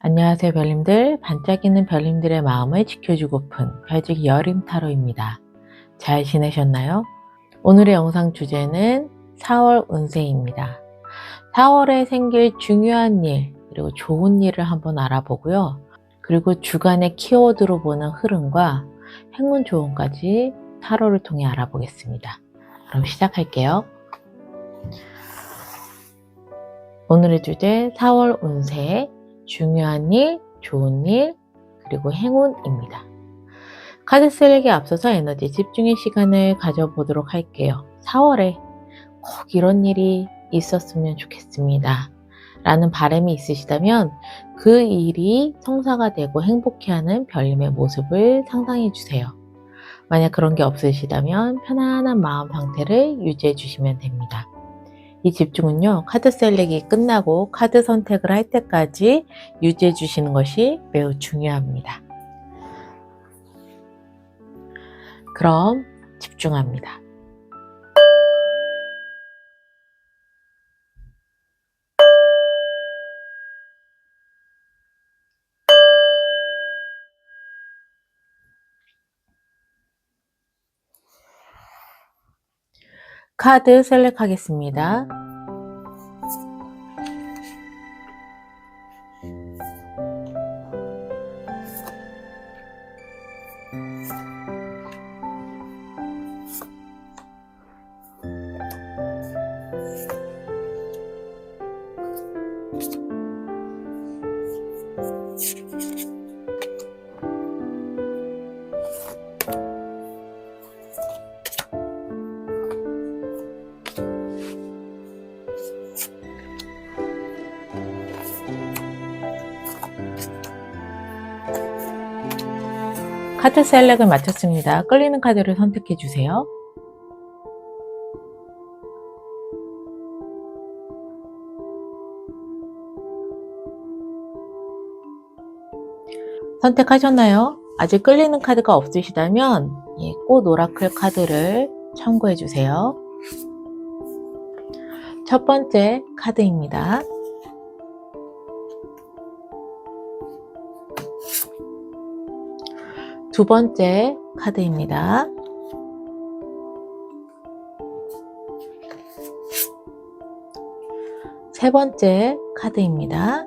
안녕하세요 별님들. 반짝이는 별님들의 마음을 지켜주고픈 별지기 여름 타로입니다. 잘 지내셨나요? 오늘의 영상 주제는 4월 운세입니다. 4월에 생길 중요한 일 그리고 좋은 일을 한번 알아보고요. 그리고 주간의 키워드로 보는 흐름과 행운 조언까지 타로를 통해 알아보겠습니다. 그럼 시작할게요. 오늘의 주제 4월 운세 중요한 일, 좋은 일, 그리고 행운입니다. 카드 쓰레기에 앞서서 에너지 집중의 시간을 가져보도록 할게요. 4월에 꼭 이런 일이 있었으면 좋겠습니다. 라는 바람이 있으시다면 그 일이 성사가 되고 행복해하는 별님의 모습을 상상해 주세요. 만약 그런 게 없으시다면 편안한 마음 상태를 유지해 주시면 됩니다. 이 집중은요, 카드 셀렉이 끝나고 카드 선택을 할 때까지 유지해 주시는 것이 매우 중요합니다. 그럼 집중합니다. 카드 셀렉하겠습니다. 카드 셀렉을 마쳤습니다. 끌리는 카드를 선택해 주세요. 선택하셨나요? 아직 끌리는 카드가 없으시다면 꽃 오라클 카드를 참고해 주세요. 첫 번째 카드입니다. 두 번째 카드입니다. 세 번째 카드입니다.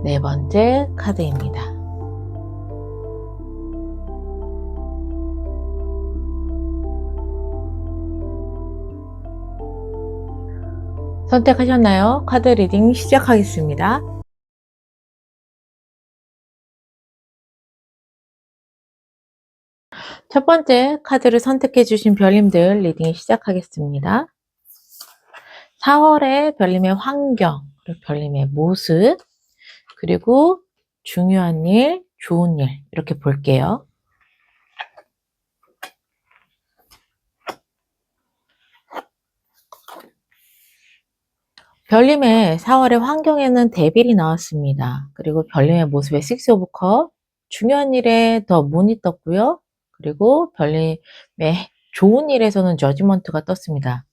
네 번째 카드입니다. 선택하셨나요? 카드 리딩 시작하겠습니다. 첫 번째 카드를 선택해 주신 별님들 리딩 시작하겠습니다. 4월의 별님의 환경, 그리고 별님의 모습, 그리고 중요한 일, 좋은 일 이렇게 볼게요. 별님의 4월의 환경에는 데빌이 나왔습니다. 그리고 별님의 모습에 6 오브 컵, 중요한 일에 더 문이 떴고요. 그리고 별님의 좋은 일에서는 저지먼트가 떴습니다.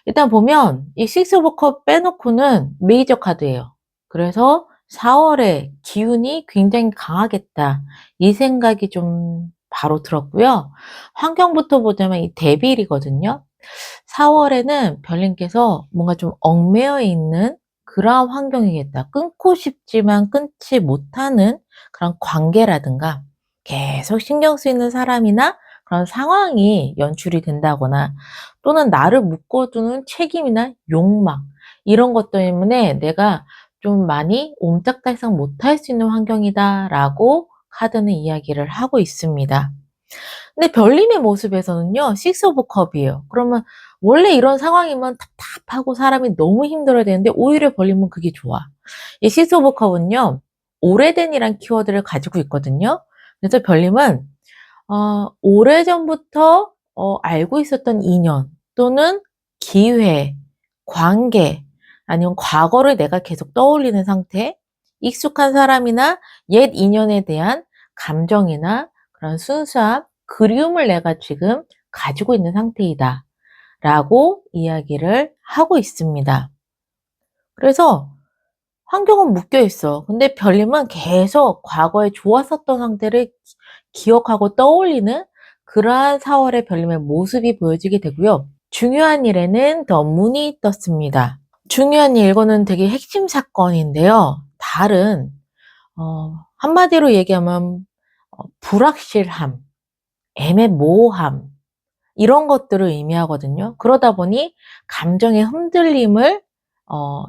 일단 보면 이 6 오브 컵 빼놓고는 메이저 카드예요. 그래서 4월에 기운이 굉장히 강하겠다. 이 생각이 좀 바로 들었고요. 환경부터 보자면 이 데빌이거든요. 4월에는 별님께서 뭔가 좀 얽매여 있는 그러한 환경이겠다. 끊고 싶지만 끊지 못하는 그런 관계라든가 계속 신경 쓰이는 사람이나 그런 상황이 연출이 된다거나 또는 나를 묶어두는 책임이나 욕망 이런 것 때문에 내가 좀 많이 옴짝달싹 못할 수 있는 환경이다라고 카드는 이야기를 하고 있습니다. 근데 별님의 모습에서는요, 6 오브 컵이에요. 그러면 원래 이런 상황이면 답답하고 사람이 너무 힘들어야 되는데 오히려 별님은 그게 좋아. 이 6 오브 컵은요, 오래된이란 키워드를 가지고 있거든요. 그래서 별님은 오래전부터 알고 있었던 인연 또는 기회, 관계 아니면 과거를 내가 계속 떠올리는 상태, 익숙한 사람이나 옛 인연에 대한 감정이나 그런 순수함, 그리움을 내가 지금 가지고 있는 상태이다 라고 이야기를 하고 있습니다. 그래서 환경은 묶여 있어. 근데 별님은 계속 과거에 좋았었던 상태를 기억하고 떠올리는 그러한 4월의 별님의 모습이 보여지게 되고요. 중요한 일에는 더 문이 떴습니다. 중요한 일, 이거는 되게 핵심 사건인데요. 한마디로 얘기하면 불확실함, 애매모호함, 이런 것들을 의미하거든요. 그러다 보니 감정의 흔들림을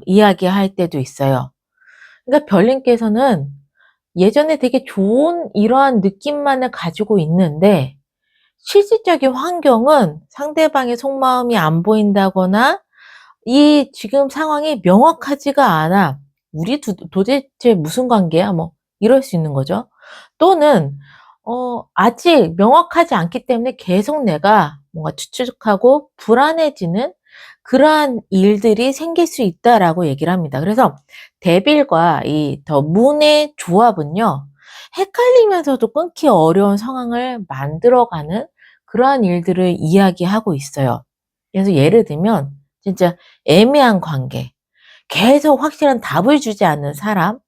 이야기할 때도 있어요. 그러니까 별님께서는 예전에 되게 좋은 이러한 느낌만을 가지고 있는데 실질적인 환경은 상대방의 속마음이 안 보인다거나 이 지금 상황이 명확하지가 않아. 우리 도대체 무슨 관계야? 뭐 이럴 수 있는 거죠. 또는 아직 명확하지 않기 때문에 계속 내가 뭔가 추측하고 불안해지는 그러한 일들이 생길 수 있다라고 얘기를 합니다. 그래서 데빌과 이 더 문의 조합은요. 헷갈리면서도 끊기 어려운 상황을 만들어가는 그러한 일들을 이야기하고 있어요. 그래서 예를 들면 진짜 애매한 관계, 계속 확실한 답을 주지 않는 사람,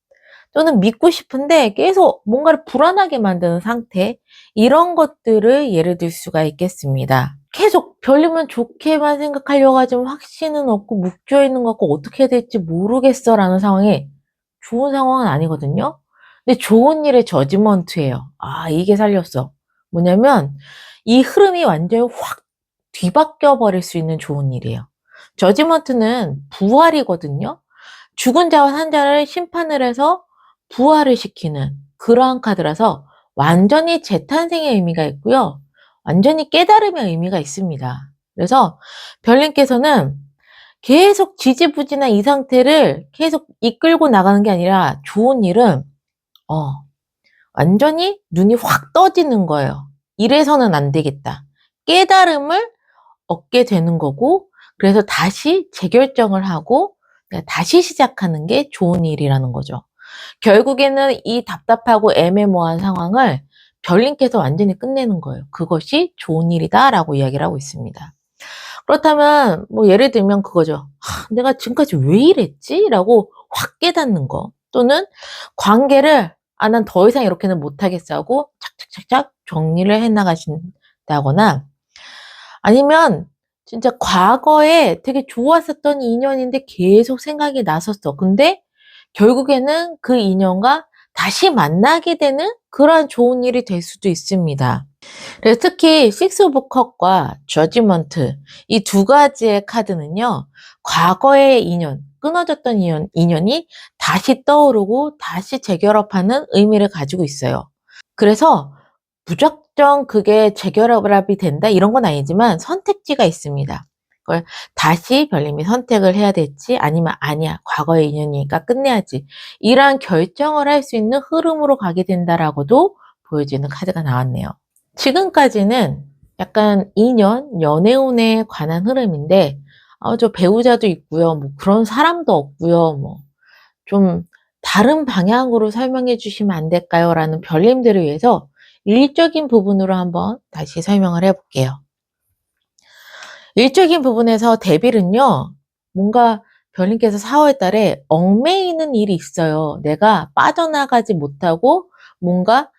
또는 믿고 싶은데 계속 뭔가를 불안하게 만드는 상태, 이런 것들을 예를 들 수가 있겠습니다. 계속 별로면 좋게만 생각하려고 하지만 확신은 없고 묶여 있는 것 같고 어떻게 해야 될지 모르겠어 라는 상황이 좋은 상황은 아니거든요. 근데 좋은 일의 저지먼트예요. 아, 이게 살렸어. 뭐냐면 이 흐름이 완전히 확 뒤바뀌어 버릴 수 있는 좋은 일이에요. 저지먼트는 부활이거든요. 죽은 자와 산 자를 심판을 해서 부활을 시키는 그러한 카드라서 완전히 재탄생의 의미가 있고요. 완전히 깨달음의 의미가 있습니다. 그래서 별님께서는 계속 지지부진한 이 상태를 계속 이끌고 나가는 게 아니라 좋은 일은 완전히 눈이 확 떠지는 거예요. 이래서는 안 되겠다. 깨달음을 얻게 되는 거고, 그래서 다시 재결정을 하고 다시 시작하는 게 좋은 일이라는 거죠. 결국에는 이 답답하고 애매모호한 상황을 별님께서 완전히 끝내는 거예요. 그것이 좋은 일이다라고 이야기를 하고 있습니다. 그렇다면 뭐 예를 들면 그거죠. 내가 지금까지 왜 이랬지? 라고 확 깨닫는 거. 또는 관계를 난 더 이상 이렇게는 못하겠어 하고 착착착착 정리를 해나가신다거나, 아니면 진짜 과거에 되게 좋았었던 인연인데 계속 생각이 났었어. 근데 결국에는 그 인연과 다시 만나게 되는 그러한 좋은 일이 될 수도 있습니다. 그래서 특히 식스 오브 컵과 저지먼트, 이 두 가지의 카드는요, 과거의 인연, 끊어졌던 인연이 다시 떠오르고 다시 재결합하는 의미를 가지고 있어요. 그래서 무작정 그게 재결합이 된다 이런 건 아니지만 선택지가 있습니다. 그걸 다시 별님이 선택을 해야 될지, 아니면 아니야 과거의 인연이니까 끝내야지, 이러한 결정을 할 수 있는 흐름으로 가게 된다라고도 보여지는 카드가 나왔네요. 지금까지는 약간 인연, 연애운에 관한 흐름인데 저 배우자도 있고요, 뭐 그런 사람도 없고요, 뭐 좀 다른 방향으로 설명해 주시면 안 될까요? 라는 별님들을 위해서 일적인 부분으로 한번 다시 설명을 해볼게요. 일적인 부분에서 데빌은요, 뭔가 별님께서 4월 달에 얽매이는 일이 있어요. 내가 빠져나가지 못하고 뭔가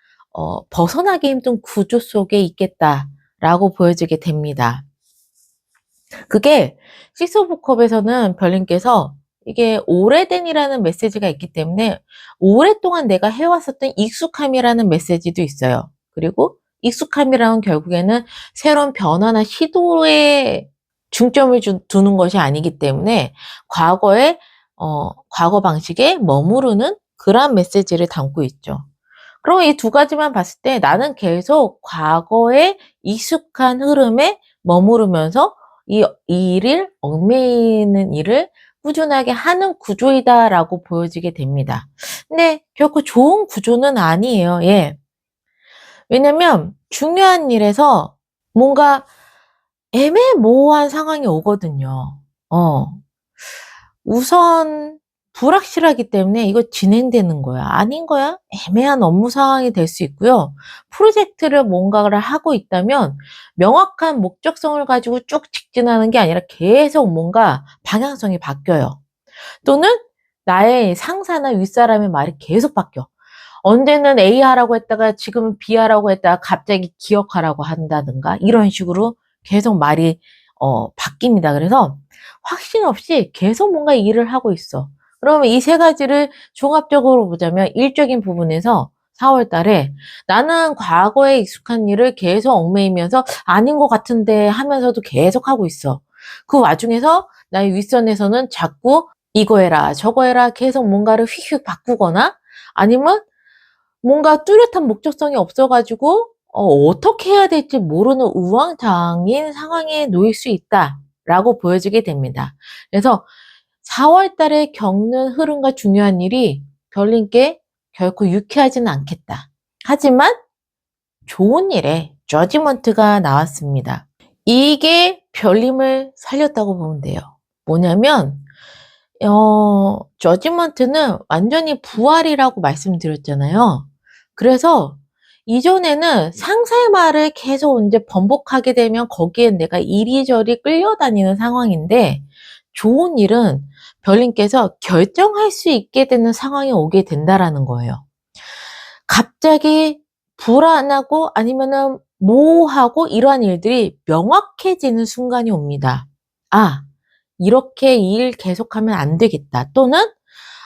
벗어나기 힘든 구조 속에 있겠다라고 보여지게 됩니다. 그게 식스 오브 컵에서는 별님께서 이게 오래된이라는 메시지가 있기 때문에 오랫동안 내가 해왔었던 익숙함이라는 메시지도 있어요. 그리고 익숙함이라는 결국에는 새로운 변화나 시도에 중점을 두는 것이 아니기 때문에 과거의 과거 방식에 머무르는 그러한 메시지를 담고 있죠. 그럼 이 두 가지만 봤을 때 나는 계속 과거의 익숙한 흐름에 머무르면서 이 일을 얽매이는 일을 꾸준하게 하는 구조이다라고 보여지게 됩니다. 근데 결코 좋은 구조는 아니에요. 예. 왜냐면 중요한 일에서 뭔가 애매모호한 상황이 오거든요. 우선 불확실하기 때문에 이거 진행되는 거야, 아닌 거야? 애매한 업무 상황이 될 수 있고요. 프로젝트를 뭔가를 하고 있다면 명확한 목적성을 가지고 쭉 직진하는 게 아니라 계속 뭔가 방향성이 바뀌어요. 또는 나의 상사나 윗사람의 말이 계속 바뀌어. 언제는 A 하라고 했다가 지금은 B 하라고 했다가 갑자기 기억하라고 한다든가 이런 식으로 계속 말이 바뀝니다. 그래서 확신 없이 계속 뭔가 일을 하고 있어. 그러면 이 세 가지를 종합적으로 보자면 일적인 부분에서 4월 달에 나는 과거에 익숙한 일을 계속 얽매이면서 아닌 것 같은데 하면서도 계속 하고 있어. 그 와중에서 나의 윗선에서는 자꾸 이거 해라 저거 해라 계속 뭔가를 휙휙 바꾸거나 아니면 뭔가 뚜렷한 목적성이 없어가지고 어떻게 해야 될지 모르는 우왕좌왕인 상황에 놓일 수 있다라고 보여지게 됩니다. 그래서 4월 달에 겪는 흐름과 중요한 일이 별님께 결코 유쾌하지는 않겠다. 하지만 좋은 일에 저지먼트가 나왔습니다. 이게 별님을 살렸다고 보면 돼요. 뭐냐면 저지먼트는 완전히 부활이라고 말씀드렸잖아요. 그래서 이전에는 상사의 말을 계속 이제 번복하게 되면 거기에 내가 이리저리 끌려다니는 상황인데 좋은 일은 별님께서 결정할 수 있게 되는 상황이 오게 된다라는 거예요. 갑자기 불안하고 아니면은 모호하고 이러한 일들이 명확해지는 순간이 옵니다. 아, 이렇게 이 일 계속하면 안 되겠다. 또는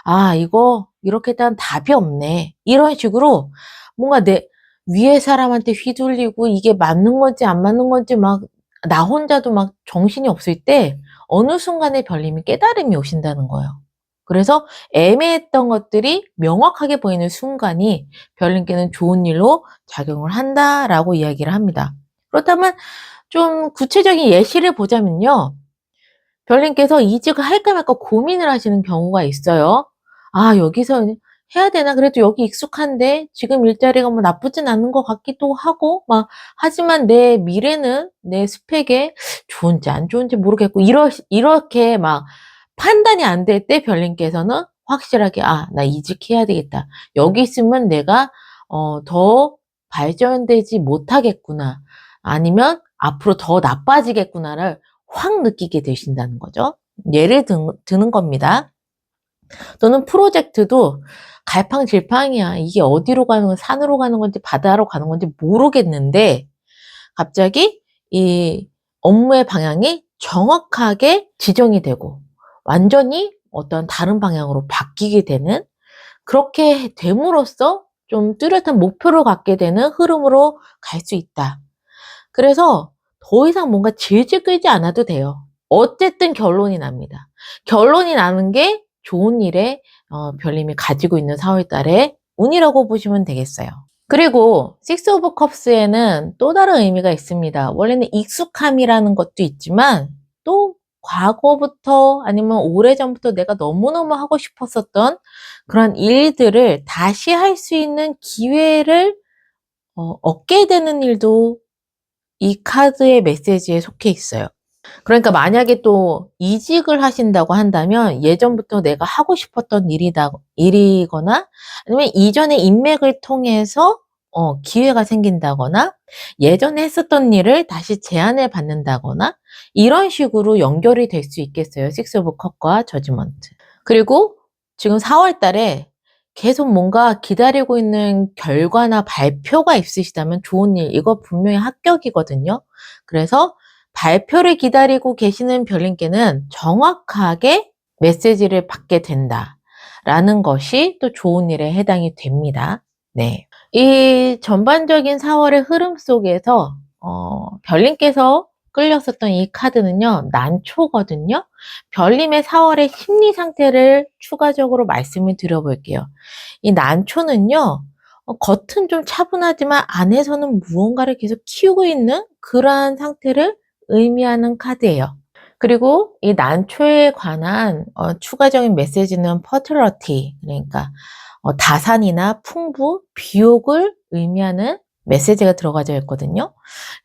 아, 이거 이렇게 단 답이 없네. 이런 식으로 뭔가 내 위에 사람한테 휘둘리고 이게 맞는 건지 안 맞는 건지 막 나 혼자도 막 정신이 없을 때 어느 순간에 별님이 깨달음이 오신다는 거예요. 그래서 애매했던 것들이 명확하게 보이는 순간이 별님께는 좋은 일로 작용을 한다라고 이야기를 합니다. 그렇다면 좀 구체적인 예시를 보자면요. 별님께서 이직을 할까 말까 고민을 하시는 경우가 있어요. 아, 여기서 해야 되나? 그래도 여기 익숙한데 지금 일자리가 뭐 나쁘진 않은 것 같기도 하고 막 하지만 내 미래는 내 스펙에 좋은지 안 좋은지 모르겠고 이렇게 막 판단이 안 될 때 별님께서는 확실하게 아, 나 이직해야 되겠다. 여기 있으면 내가 더 발전되지 못하겠구나. 아니면 앞으로 더 나빠지겠구나를 확 느끼게 되신다는 거죠. 예를 드는 겁니다. 또는 프로젝트도 갈팡질팡이야. 이게 어디로 가는 건 산으로 가는 건지 바다로 가는 건지 모르겠는데 갑자기 이 업무의 방향이 정확하게 지정이 되고 완전히 어떤 다른 방향으로 바뀌게 되는 그렇게 됨으로써 좀 뚜렷한 목표를 갖게 되는 흐름으로 갈 수 있다. 그래서 더 이상 뭔가 질질 끌지 않아도 돼요. 어쨌든 결론이 납니다. 결론이 나는 게 좋은 일에 별님이 가지고 있는 4월 달의 운이라고 보시면 되겠어요. 그리고 식스 오브 컵스에는 또 다른 의미가 있습니다. 원래는 익숙함이라는 것도 있지만 또 과거부터 아니면 오래전부터 내가 너무너무 하고 싶었었던 그런 일들을 다시 할 수 있는 기회를 얻게 되는 일도 이 카드의 메시지에 속해 있어요. 그러니까 만약에 또 이직을 하신다고 한다면 예전부터 내가 하고 싶었던 일이거나 아니면 이전의 인맥을 통해서 기회가 생긴다거나 예전에 했었던 일을 다시 제안을 받는다거나 이런 식으로 연결이 될 수 있겠어요. 식스 오브 컵과 저지먼트. 그리고 지금 4월 달에 계속 뭔가 기다리고 있는 결과나 발표가 있으시다면 좋은 일, 이거 분명히 합격이거든요. 그래서 발표를 기다리고 계시는 별님께는 정확하게 메시지를 받게 된다라는 것이 또 좋은 일에 해당이 됩니다. 네. 이 전반적인 4월의 흐름 속에서 별님께서 끌렸었던 이 카드는요, 난초거든요. 별님의 4월의 심리 상태를 추가적으로 말씀을 드려볼게요. 이 난초는요, 겉은 좀 차분하지만 안에서는 무언가를 계속 키우고 있는 그러한 상태를 의미하는 카드예요. 그리고 이 난초에 관한 추가적인 메시지는 퍼틀러티, 그러니까 다산이나 풍부, 비옥을 의미하는 메시지가 들어가져 있거든요.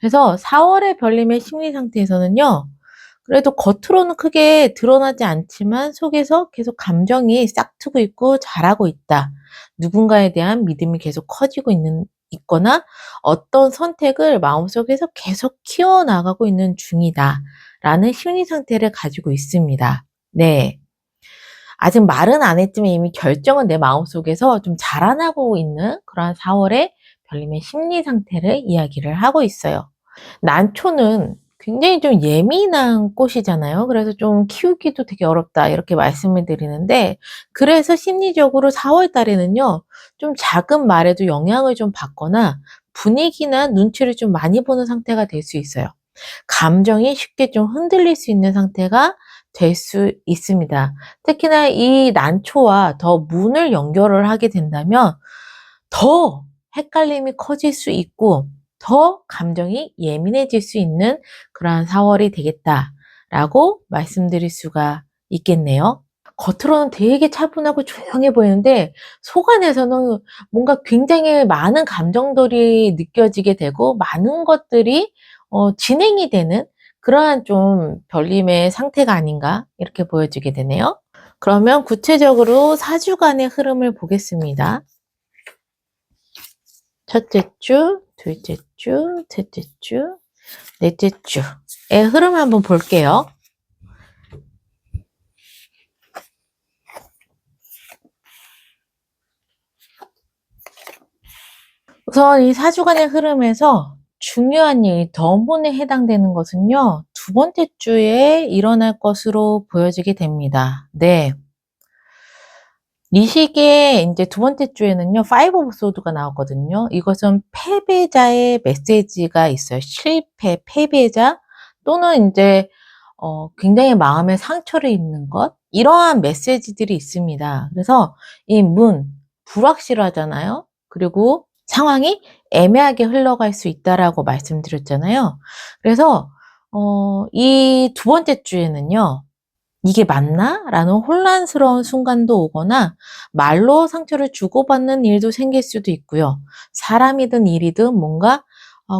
그래서 4월의 별님의 심리 상태에서는요, 그래도 겉으로는 크게 드러나지 않지만 속에서 계속 감정이 싹트고 있고 자라고 있다. 누군가에 대한 믿음이 계속 커지고 있거나 어떤 선택을 마음속에서 계속 키워나가고 있는 중이다. 라는 심리 상태를 가지고 있습니다. 네. 아직 말은 안 했지만 이미 결정은 내 마음속에서 좀 자라나고 있는 그러한 4월의 별님의 심리 상태를 이야기를 하고 있어요. 난초는 굉장히 좀 예민한 꽃이잖아요. 그래서 좀 키우기도 되게 어렵다 이렇게 말씀을 드리는데, 그래서 심리적으로 4월 달에는요, 좀 작은 말에도 영향을 좀 받거나 분위기나 눈치를 좀 많이 보는 상태가 될 수 있어요. 감정이 쉽게 좀 흔들릴 수 있는 상태가 될 수 있습니다. 특히나 이 난초와 더 문을 연결을 하게 된다면 더 헷갈림이 커질 수 있고 더 감정이 예민해질 수 있는 그러한 4월이 되겠다라고 말씀드릴 수가 있겠네요. 겉으로는 되게 차분하고 조용해 보이는데 속 안에서는 뭔가 굉장히 많은 감정들이 느껴지게 되고 많은 것들이 진행이 되는 그러한 좀 별님의 상태가 아닌가 이렇게 보여지게 되네요. 그러면 구체적으로 4주간의 흐름을 보겠습니다. 첫째 주, 둘째 주, 셋째 주, 넷째 주의 흐름을 한번 볼게요. 우선 이 4주간의 흐름에서 중요한 일, 더문에 해당되는 것은요, 두 번째 주에 일어날 것으로 보여지게 됩니다. 네. 이 시기에 이제 두 번째 주에는요, 파이브 오브 소드가 나왔거든요. 이것은 패배자의 메시지가 있어요. 실패, 패배자, 또는 이제, 굉장히 마음에 상처를 입는 것, 이러한 메시지들이 있습니다. 그래서 이 불확실하잖아요. 그리고 상황이 애매하게 흘러갈 수 있다라고 말씀드렸잖아요. 그래서, 이 두 번째 주에는요, 이게 맞나? 라는 혼란스러운 순간도 오거나 말로 상처를 주고받는 일도 생길 수도 있고요. 사람이든 일이든 뭔가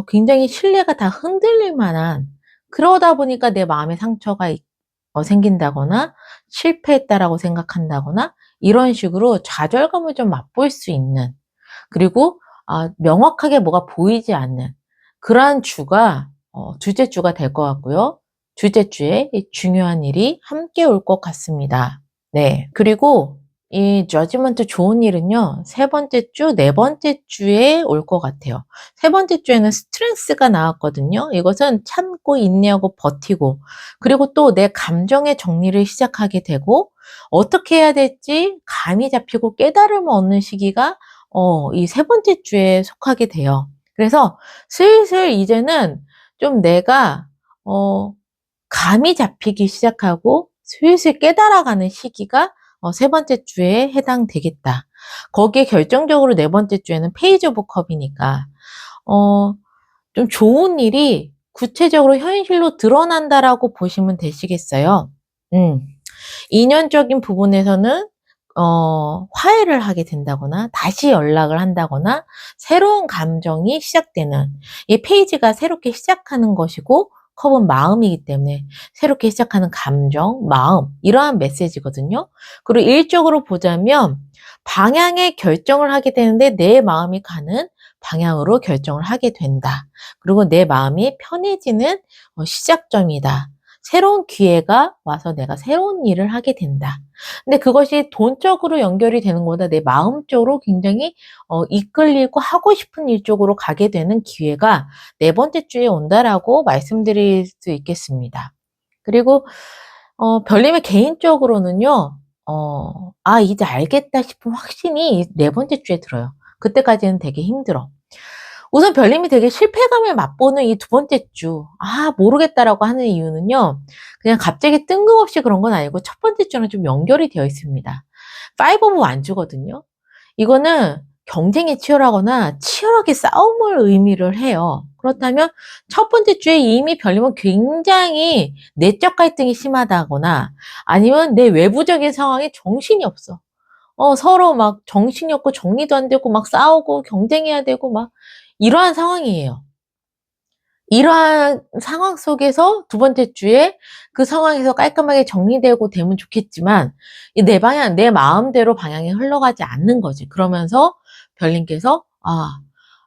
굉장히 신뢰가 다 흔들릴 만한, 그러다 보니까 내 마음에 상처가 생긴다거나 실패했다라고 생각한다거나 이런 식으로 좌절감을 좀 맛볼 수 있는, 그리고 명확하게 뭐가 보이지 않는 그러한 주가 둘째 주가 될 것 같고요. 둘째 주에 중요한 일이 함께 올 것 같습니다. 네. 그리고 이 저지먼트 좋은 일은요, 세 번째 주, 네 번째 주에 올 것 같아요. 세 번째 주에는 스트렝스가 나왔거든요. 이것은 참고 인내하고 버티고, 그리고 또 내 감정의 정리를 시작하게 되고, 어떻게 해야 될지 감이 잡히고 깨달음을 얻는 시기가 이 세 번째 주에 속하게 돼요. 그래서 슬슬 이제는 좀 내가 감이 잡히기 시작하고 슬슬 깨달아가는 시기가 세 번째 주에 해당되겠다. 거기에 결정적으로 네 번째 주에는 페이지 오브 컵이니까 좀 좋은 일이 구체적으로 현실로 드러난다라고 보시면 되시겠어요. 인연적인 부분에서는 화해를 하게 된다거나 다시 연락을 한다거나 새로운 감정이 시작되는, 이 페이지가 새롭게 시작하는 것이고 컵은 마음이기 때문에 새롭게 시작하는 감정, 마음, 이러한 메시지거든요. 그리고 일적으로 보자면 방향의 결정을 하게 되는데 내 마음이 가는 방향으로 결정을 하게 된다. 그리고 내 마음이 편해지는 시작점이다. 새로운 기회가 와서 내가 새로운 일을 하게 된다. 근데 그것이 돈적으로 연결이 되는 것보다 내 마음적으로 굉장히 이끌리고 하고 싶은 일 쪽으로 가게 되는 기회가 네 번째 주에 온다라고 말씀드릴 수 있겠습니다. 그리고 별님의 개인적으로는요, 이제 알겠다 싶은 확신이 네 번째 주에 들어요. 그때까지는 되게 힘들어. 우선 별님이 되게 실패감을 맛보는 이 두 번째 주, 모르겠다라고 하는 이유는요, 그냥 갑자기 뜬금없이 그런 건 아니고 첫 번째 주는 좀 연결이 되어 있습니다. 파이브 오브 완주거든요. 이거는 경쟁이 치열하거나 치열하게 싸움을 의미를 해요. 그렇다면 첫 번째 주에 이미 별님은 굉장히 내적 갈등이 심하다거나 아니면 내 외부적인 상황에 정신이 없어. 서로 막 정신이 없고 정리도 안 되고 막 싸우고 경쟁해야 되고 막 이러한 상황이에요. 이러한 상황 속에서 두 번째 주에 그 상황에서 깔끔하게 정리되고 되면 좋겠지만 내 방향, 내 마음대로 방향이 흘러가지 않는 거지. 그러면서 별님께서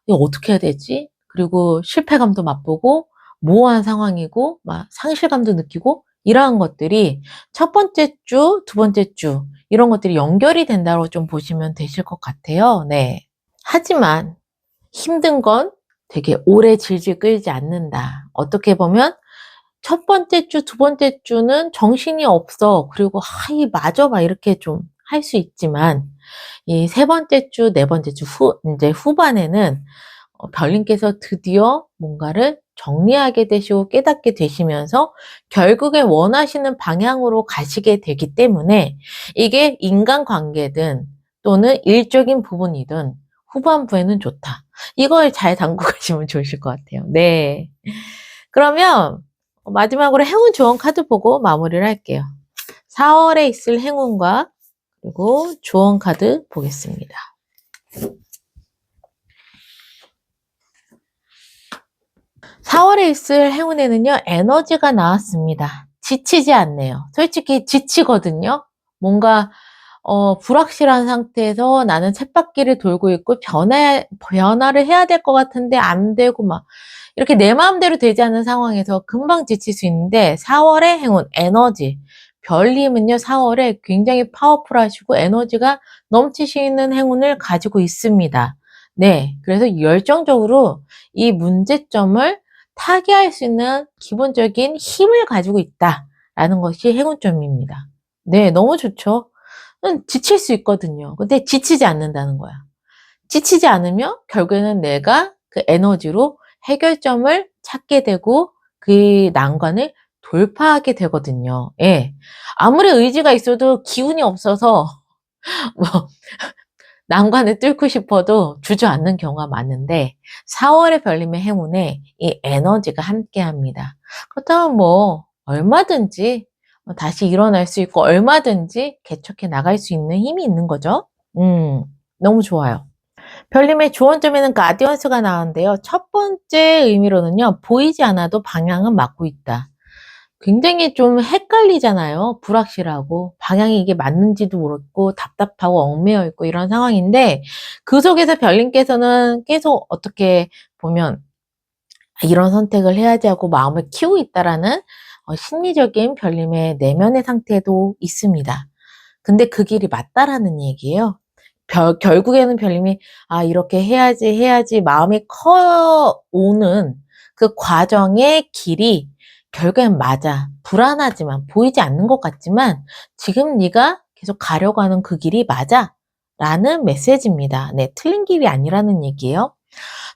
이거 어떻게 해야 되지? 그리고 실패감도 맛보고 모호한 상황이고 막 상실감도 느끼고 이러한 것들이 첫 번째 주, 두 번째 주 이런 것들이 연결이 된다고 좀 보시면 되실 것 같아요. 네. 하지만 힘든 건 되게 오래 질질 끌지 않는다. 어떻게 보면 첫 번째 주, 두 번째 주는 정신이 없어. 그리고 이 맞아 막 이렇게 좀 할 수 있지만 이 세 번째 주, 네 번째 주 이제 후반에는 별님께서 드디어 뭔가를 정리하게 되시고 깨닫게 되시면서 결국에 원하시는 방향으로 가시게 되기 때문에 이게 인간관계든 또는 일적인 부분이든 후반부에는 좋다. 이걸 잘 담고 가시면 좋으실 것 같아요. 네. 그러면 마지막으로 행운 조언 카드 보고 마무리를 할게요. 4월에 있을 행운과 그리고 조언 카드 보겠습니다. 4월에 있을 행운에는요, 에너지가 나왔습니다. 지치지 않네요. 솔직히 지치거든요. 뭔가 불확실한 상태에서 나는 쳇바퀴를 돌고 있고 변화를 해야 될 것 같은데 안 되고 막 이렇게 내 마음대로 되지 않는 상황에서 금방 지칠 수 있는데 4월의 행운, 에너지. 별님은요, 4월에 굉장히 파워풀하시고 에너지가 넘치시는 행운을 가지고 있습니다. 네. 그래서 열정적으로 이 문제점을 타개할 수 있는 기본적인 힘을 가지고 있다라는 것이 행운점입니다. 네, 너무 좋죠. 지칠 수 있거든요. 근데 지치지 않는다는 거야. 지치지 않으면 결국에는 내가 그 에너지로 해결점을 찾게 되고 그 난관을 돌파하게 되거든요. 예. 아무리 의지가 있어도 기운이 없어서 뭐 난관을 뚫고 싶어도 주저앉는 경우가 많은데 4월의 별님의 행운에 이 에너지가 함께합니다. 그렇다면 뭐 얼마든지 다시 일어날 수 있고 얼마든지 개척해 나갈 수 있는 힘이 있는 거죠. 너무 좋아요. 별님의 조언점에는 가디언스가 나오는데요. 첫 번째 의미로는요. 보이지 않아도 방향은 맞고 있다. 굉장히 좀 헷갈리잖아요. 불확실하고 방향이 이게 맞는지도 모르고 답답하고 얽매여 있고 이런 상황인데 그 속에서 별님께서는 계속 어떻게 보면 이런 선택을 해야지 하고 마음을 키우고 있다라는 심리적인 별님의 내면의 상태도 있습니다. 근데 그 길이 맞다라는 얘기예요. 결국에는 별님이 이렇게 해야지 마음이 커오는 그 과정의 길이 결국엔 맞아. 불안하지만 보이지 않는 것 같지만 지금 네가 계속 가려고 하는 그 길이 맞아. 라는 메시지입니다. 네, 틀린 길이 아니라는 얘기예요.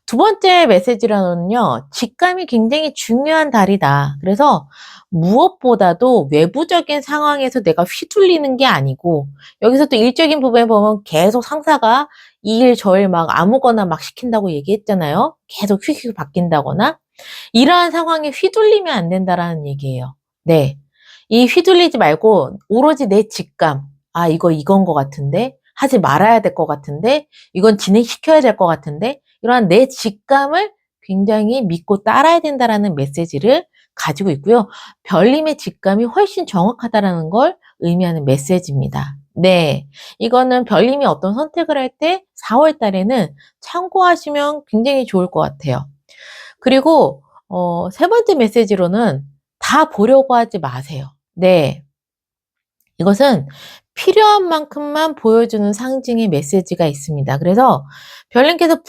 두 번째 메시지로는요, 직감이 굉장히 중요한 달이다. 그래서 무엇보다도 외부적인 상황에서 내가 휘둘리는 게 아니고, 여기서 또 일적인 부분에 보면 계속 상사가 이 일 저 일 막 아무거나 막 시킨다고 얘기했잖아요. 계속 휙휙 바뀐다거나. 이러한 상황에 휘둘리면 안 된다라는 얘기예요. 네. 이 휘둘리지 말고 오로지 내 직감. 이건 것 같은데? 하지 말아야 될 것 같은데? 이건 진행시켜야 될 것 같은데? 이러한 내 직감을 굉장히 믿고 따라야 된다라는 메시지를 가지고 있고요. 별님의 직감이 훨씬 정확하다라는 걸 의미하는 메시지입니다. 네. 이거는 별님이 어떤 선택을 할 때 4월 달에는 참고하시면 굉장히 좋을 것 같아요. 그리고 세 번째 메시지로는 다 보려고 하지 마세요. 네. 이것은 필요한 만큼만 보여주는 상징의 메시지가 있습니다. 그래서 별님께서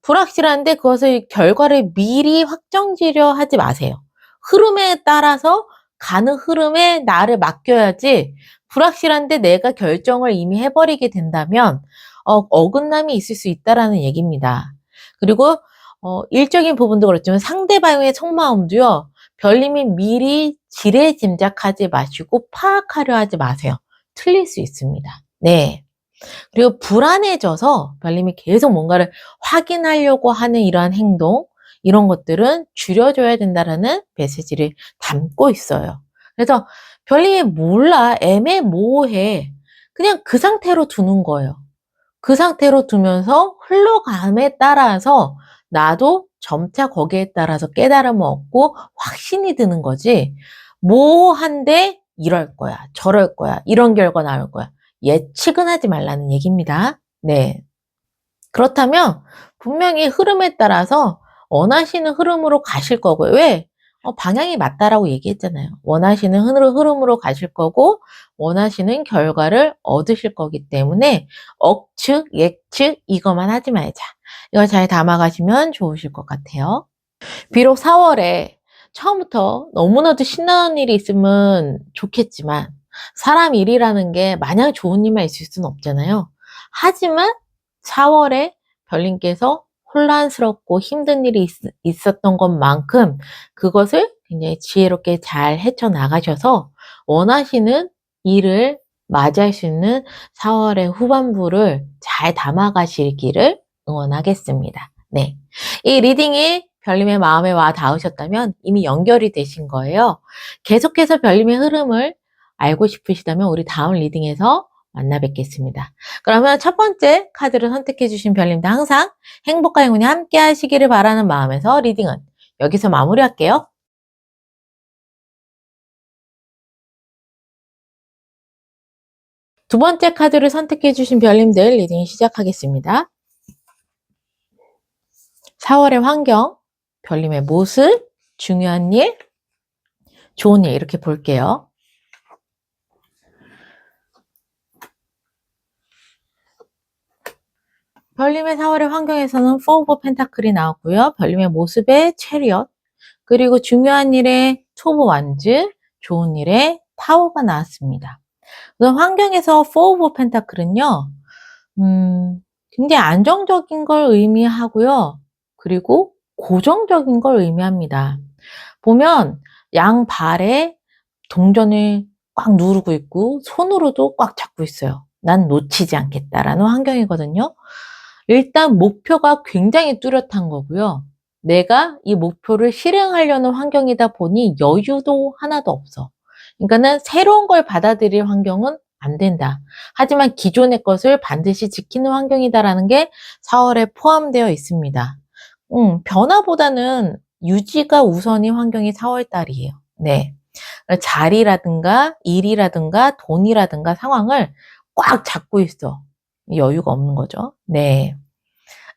불확실한데 그것을 결과를 미리 확정지려 하지 마세요. 흐름에 따라서 가는 흐름에 나를 맡겨야지 불확실한데 내가 결정을 이미 해버리게 된다면 어긋남이 있을 수 있다라는 얘기입니다. 그리고 일적인 부분도 그렇지만 상대방의 속마음도요. 별님이 미리 지레짐작하지 마시고 파악하려 하지 마세요. 틀릴 수 있습니다. 네. 그리고 불안해져서 별님이 계속 뭔가를 확인하려고 하는 이러한 행동, 이런 것들은 줄여줘야 된다라는 메시지를 담고 있어요. 그래서 별님이 몰라, 애매모호해. 그냥 그 상태로 두는 거예요. 그 상태로 두면서 흘러감에 따라서 나도 점차 거기에 따라서 깨달음을 얻고 확신이 드는 거지. 뭐 한데 이럴 거야, 저럴 거야, 이런 결과 나올 거야. 예측은 하지 말라는 얘기입니다. 네. 그렇다면 분명히 흐름에 따라서 원하시는 흐름으로 가실 거고요. 왜? 방향이 맞다라고 얘기했잖아요. 원하시는 흐름으로 가실 거고 원하시는 결과를 얻으실 거기 때문에 억측, 예측 이것만 하지 말자. 이거 잘 담아가시면 좋으실 것 같아요. 비록 4월에 처음부터 너무나도 신나는 일이 있으면 좋겠지만 사람 일이라는 게 마냥 좋은 일만 있을 수는 없잖아요. 하지만 4월에 별님께서 혼란스럽고 힘든 일이 있었던 것만큼 그것을 굉장히 지혜롭게 잘 헤쳐나가셔서 원하시는 일을 맞이할 수 있는 4월의 후반부를 잘 담아가시기를 응원하겠습니다. 네. 이 리딩이 별님의 마음에 와 닿으셨다면 이미 연결이 되신 거예요. 계속해서 별님의 흐름을 알고 싶으시다면 우리 다음 리딩에서 만나 뵙겠습니다. 그러면 첫 번째 카드를 선택해 주신 별님도 항상 행복과 행운이 함께 하시기를 바라는 마음에서 리딩은 여기서 마무리할게요. 두 번째 카드를 선택해 주신 별님들 리딩 시작하겠습니다. 4월의 환경, 별님의 모습, 중요한 일, 좋은 일 이렇게 볼게요. 별님의 4월의 환경에서는 4 오브 펜타클이 나왔고요. 별님의 모습의 체리엇, 그리고 중요한 일에 투 오브 완즈, 좋은 일에 타워가 나왔습니다. 우선 환경에서 4 오브 펜타클은요. 굉장히 안정적인 걸 의미하고요. 그리고 고정적인 걸 의미합니다. 보면 양발에 동전을 꽉 누르고 있고 손으로도 꽉 잡고 있어요. 난 놓치지 않겠다라는 환경이거든요. 일단 목표가 굉장히 뚜렷한 거고요. 내가 이 목표를 실행하려는 환경이다 보니 여유도 하나도 없어. 그러니까는 새로운 걸 받아들일 환경은 안 된다. 하지만 기존의 것을 반드시 지키는 환경이다라는 게 4월에 포함되어 있습니다. 변화보다는 유지가 우선인 환경이 4월 달이에요. 네. 자리라든가 일이라든가 돈이라든가 상황을 꽉 잡고 있어. 여유가 없는 거죠. 네.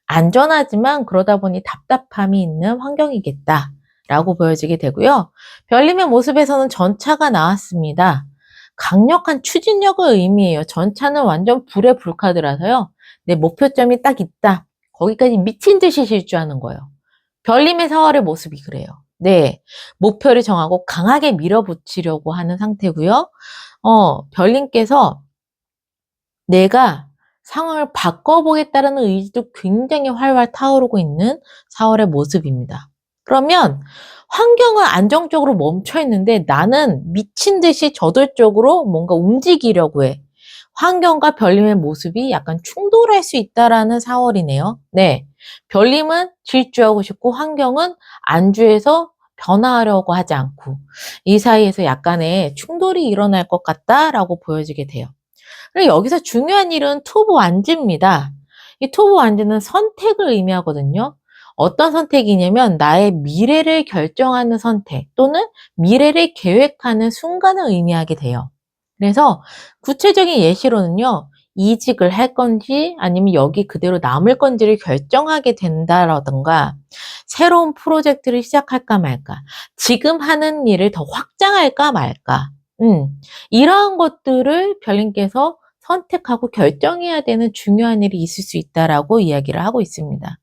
안전하지만 그러다 보니 답답함이 있는 환경이겠다. 라고 보여지게 되고요. 별님의 모습에서는 전차가 나왔습니다. 강력한 추진력을 의미해요. 전차는 완전 불의 불카드라서요. 내 목표점이 딱 있다. 거기까지 미친 듯이 질주하는 거예요. 별님의 4월의 모습이 그래요. 네. 목표를 정하고 강하게 밀어붙이려고 하는 상태고요. 별님께서 내가 상황을 바꿔보겠다는 의지도 굉장히 활활 타오르고 있는 4월의 모습입니다. 그러면 환경은 안정적으로 멈춰 있는데 나는 미친 듯이 저돌적으로 뭔가 움직이려고 해. 환경과 별님의 모습이 약간 충돌할 수 있다라는 4월이네요. 네. 별님은 질주하고 싶고 환경은 안주해서 변화하려고 하지 않고 이 사이에서 약간의 충돌이 일어날 것 같다라고 보여지게 돼요. 그리고 여기서 중요한 일은 투브 완즈입니다. 이 투브 완즈는 선택을 의미하거든요. 어떤 선택이냐면 나의 미래를 결정하는 선택 또는 미래를 계획하는 순간을 의미하게 돼요. 그래서 구체적인 예시로는요. 이직을 할 건지 아니면 여기 그대로 남을 건지를 결정하게 된다라든가 새로운 프로젝트를 시작할까 말까 지금 하는 일을 더 확장할까 말까 이러한 것들을 별님께서 선택하고 결정해야 되는 중요한 일이 있을 수 있다라고 이야기를 하고 있습니다.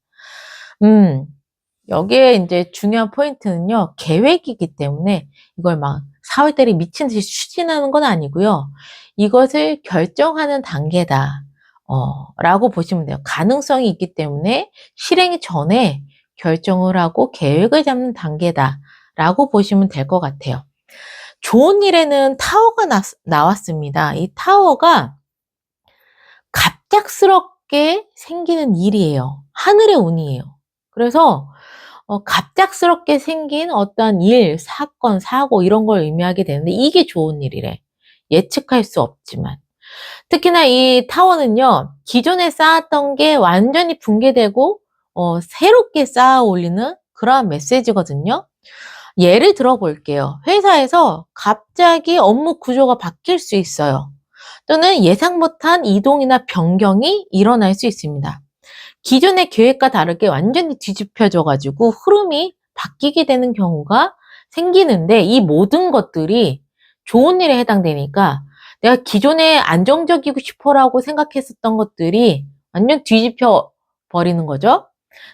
여기에 이제 중요한 포인트는요, 계획이기 때문에 이걸 막 4월 달에 미친 듯이 추진하는 건 아니고요. 이것을 결정하는 단계다. 라고 보시면 돼요. 가능성이 있기 때문에 실행 전에 결정을 하고 계획을 잡는 단계다. 라고 보시면 될 것 같아요. 좋은 일에는 타워가 나왔습니다. 이 타워가 갑작스럽게 생기는 일이에요. 하늘의 운이에요. 그래서 갑작스럽게 생긴 어떤 일, 사건, 사고 이런 걸 의미하게 되는데 이게 좋은 일이래. 예측할 수 없지만. 특히나 이 타워는요. 기존에 쌓았던 게 완전히 붕괴되고 새롭게 쌓아 올리는 그러한 메시지거든요. 예를 들어 볼게요. 회사에서 갑자기 업무 구조가 바뀔 수 있어요. 또는 예상 못한 이동이나 변경이 일어날 수 있습니다. 기존의 계획과 다르게 완전히 뒤집혀져 가지고 흐름이 바뀌게 되는 경우가 생기는데, 이 모든 것들이 좋은 일에 해당되니까 내가 기존에 안정적이고 싶어라고 생각했었던 것들이 완전 뒤집혀 버리는 거죠.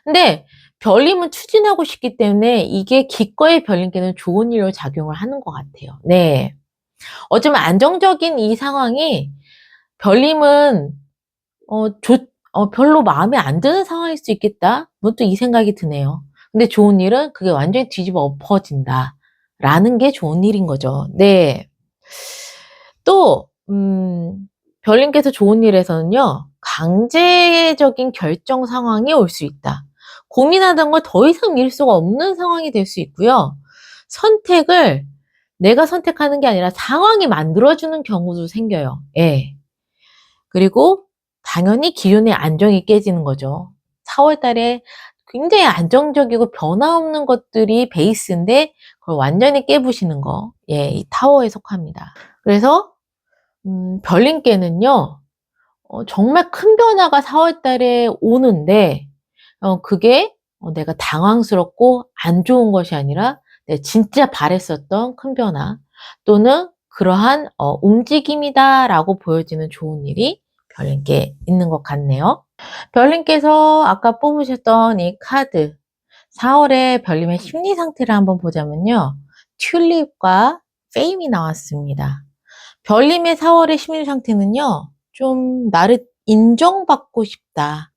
근데 별님은 추진하고 싶기 때문에 이게 기꺼이 별님께는 좋은 일로 작용을 하는 것 같아요. 네. 어쩌면 안정적인 이 상황이 별님은 별로 마음에 안 드는 상황일 수 있겠다. 문득 이 생각이 드네요. 근데 좋은 일은 그게 완전히 뒤집어 엎어진다. 라는 게 좋은 일인 거죠. 네. 또, 별님께서 좋은 일에서는요, 강제적인 결정 상황이 올 수 있다. 고민하던 걸 더 이상 미룰 수가 없는 상황이 될 수 있고요. 선택을 내가 선택하는 게 아니라 상황이 만들어주는 경우도 생겨요. 예. 그리고 당연히 기존의 안정이 깨지는 거죠. 4월 달에 굉장히 안정적이고 변화없는 것들이 베이스인데 그걸 완전히 깨부시는 거. 예, 이 타워에 속합니다. 그래서 별님께는요. 정말 큰 변화가 4월 달에 오는데 그게 내가 당황스럽고 안 좋은 것이 아니라 내가 진짜 바랬었던 큰 변화 또는 그러한 움직임이다라고 보여지는 좋은 일이 별님께 있는 것 같네요. 별님께서 아까 뽑으셨던 이 카드 4월에 별님의 심리 상태를 한번 보자면요. 튤립과 페임이 나왔습니다. 별님의 4월의 심리 상태는요. 좀 나를 인정받고 싶다.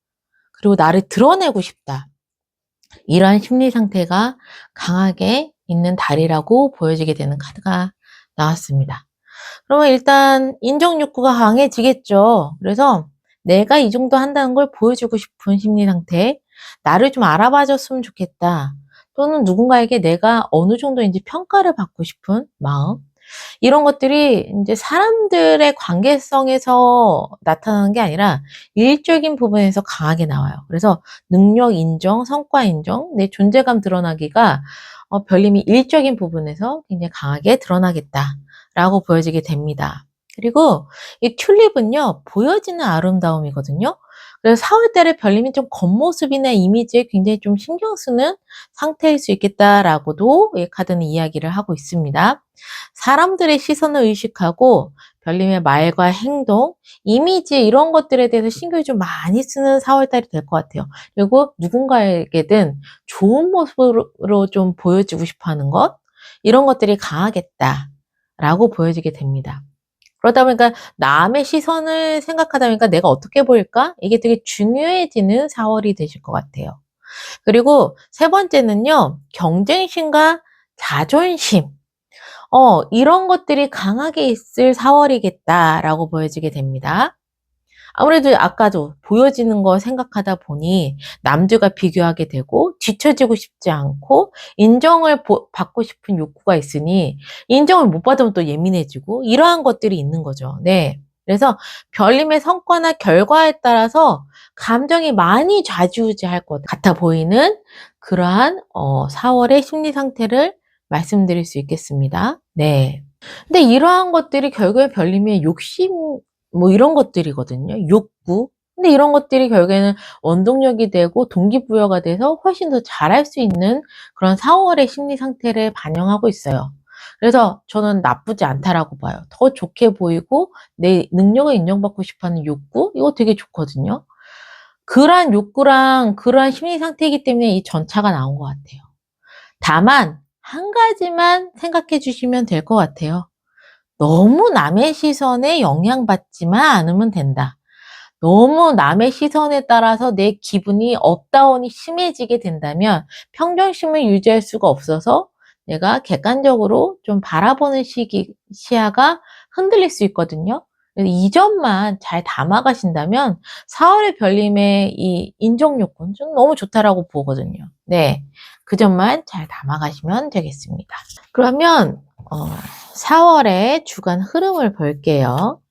그리고 나를 드러내고 싶다. 이러한 심리 상태가 강하게 있는 달이라고 보여지게 되는 카드가 나왔습니다. 그러면 일단 인정 욕구가 강해지겠죠. 그래서 내가 이 정도 한다는 걸 보여주고 싶은 심리 상태, 나를 좀 알아봐 줬으면 좋겠다. 또는 누군가에게 내가 어느 정도인지 평가를 받고 싶은 마음, 이런 것들이 이제 사람들의 관계성에서 나타나는 게 아니라 일적인 부분에서 강하게 나와요. 그래서 능력 인정, 성과 인정, 내 존재감 드러나기가 별님이 일적인 부분에서 굉장히 강하게 드러나겠다라고 보여지게 됩니다. 그리고 이 튤립은요, 보여지는 아름다움이거든요. 그래서 4월 달에 별님이 좀 겉모습이나 이미지에 굉장히 좀 신경 쓰는 상태일 수 있겠다라고도 이 카드는 이야기를 하고 있습니다. 사람들의 시선을 의식하고 별님의 말과 행동, 이미지 이런 것들에 대해서 신경을 좀 많이 쓰는 4월 달이 될 것 같아요. 그리고 누군가에게든 좋은 모습으로 좀 보여지고 싶어 하는 것, 이런 것들이 강하겠다라고 보여지게 됩니다. 그러다 보니까 남의 시선을 생각하다 보니까 내가 어떻게 보일까? 이게 되게 중요해지는 4월이 되실 것 같아요. 그리고 세 번째는요, 경쟁심과 자존심. 이런 것들이 강하게 있을 4월이겠다라고 보여지게 됩니다. 아무래도 아까도 보여지는 거 생각하다 보니 남들과 비교하게 되고 뒤처지고 싶지 않고 인정을 받고 싶은 욕구가 있으니 인정을 못 받으면 또 예민해지고 이러한 것들이 있는 거죠. 네. 그래서 별님의 성과나 결과에 따라서 감정이 많이 좌지우지할 것 같아 보이는 그러한 4월의 심리 상태를 말씀드릴 수 있겠습니다. 네. 근데 이러한 것들이 결국에 별님의 욕심 뭐 이런 것들이거든요. 욕구. 근데 이런 것들이 결국에는 원동력이 되고 동기부여가 돼서 훨씬 더 잘할 수 있는 그런 4월의 심리 상태를 반영하고 있어요. 그래서 저는 나쁘지 않다라고 봐요. 더 좋게 보이고 내 능력을 인정받고 싶어하는 욕구 이거 되게 좋거든요. 그러한 욕구랑 그러한 심리 상태이기 때문에 이 전차가 나온 것 같아요. 다만 한 가지만 생각해 주시면 될 것 같아요. 너무 남의 시선에 영향받지만 않으면 된다. 너무 남의 시선에 따라서 내 기분이 업다운이 심해지게 된다면 평정심을 유지할 수가 없어서 내가 객관적으로 좀 바라보는 시야가 흔들릴 수 있거든요. 이 점만 잘 담아가신다면 4월의 별님의 이 인정욕구는 좀 너무 좋다라고 보거든요. 네, 그 점만 잘 담아가시면 되겠습니다. 그러면 4월의 주간 흐름을 볼게요.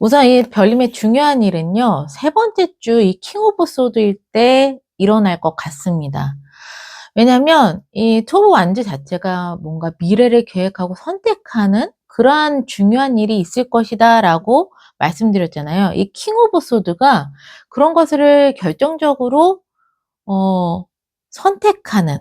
우선 이 별님의 중요한 일은요, 세 번째 주 이 킹 오브 소드일 때 일어날 것 같습니다. 왜냐면 이 투브 완즈 자체가 뭔가 미래를 계획하고 선택하는 그러한 중요한 일이 있을 것이다 라고 말씀드렸잖아요. 이 킹 오브 소드가 그런 것을 결정적으로 선택하는,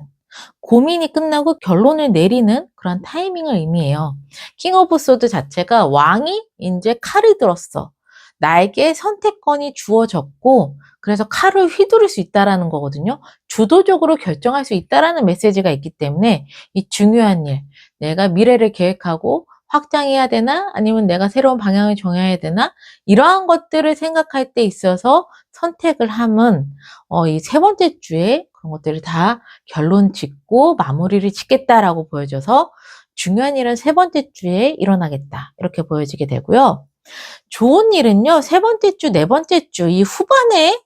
고민이 끝나고 결론을 내리는 그런 타이밍을 의미해요. 킹 오브 소드 자체가 왕이 이제 칼을 들었어. 나에게 선택권이 주어졌고 그래서 칼을 휘두를 수 있다라는 거거든요. 주도적으로 결정할 수 있다라는 메시지가 있기 때문에 이 중요한 일, 내가 미래를 계획하고 확장해야 되나 아니면 내가 새로운 방향을 정해야 되나 이러한 것들을 생각할 때 있어서 선택을 함은 이 세 번째 주에 그런 것들을 다 결론 짓고 마무리를 짓겠다라고 보여져서 중요한 일은 세 번째 주에 일어나겠다 이렇게 보여지게 되고요. 좋은 일은요, 세 번째 주, 네 번째 주 이 후반에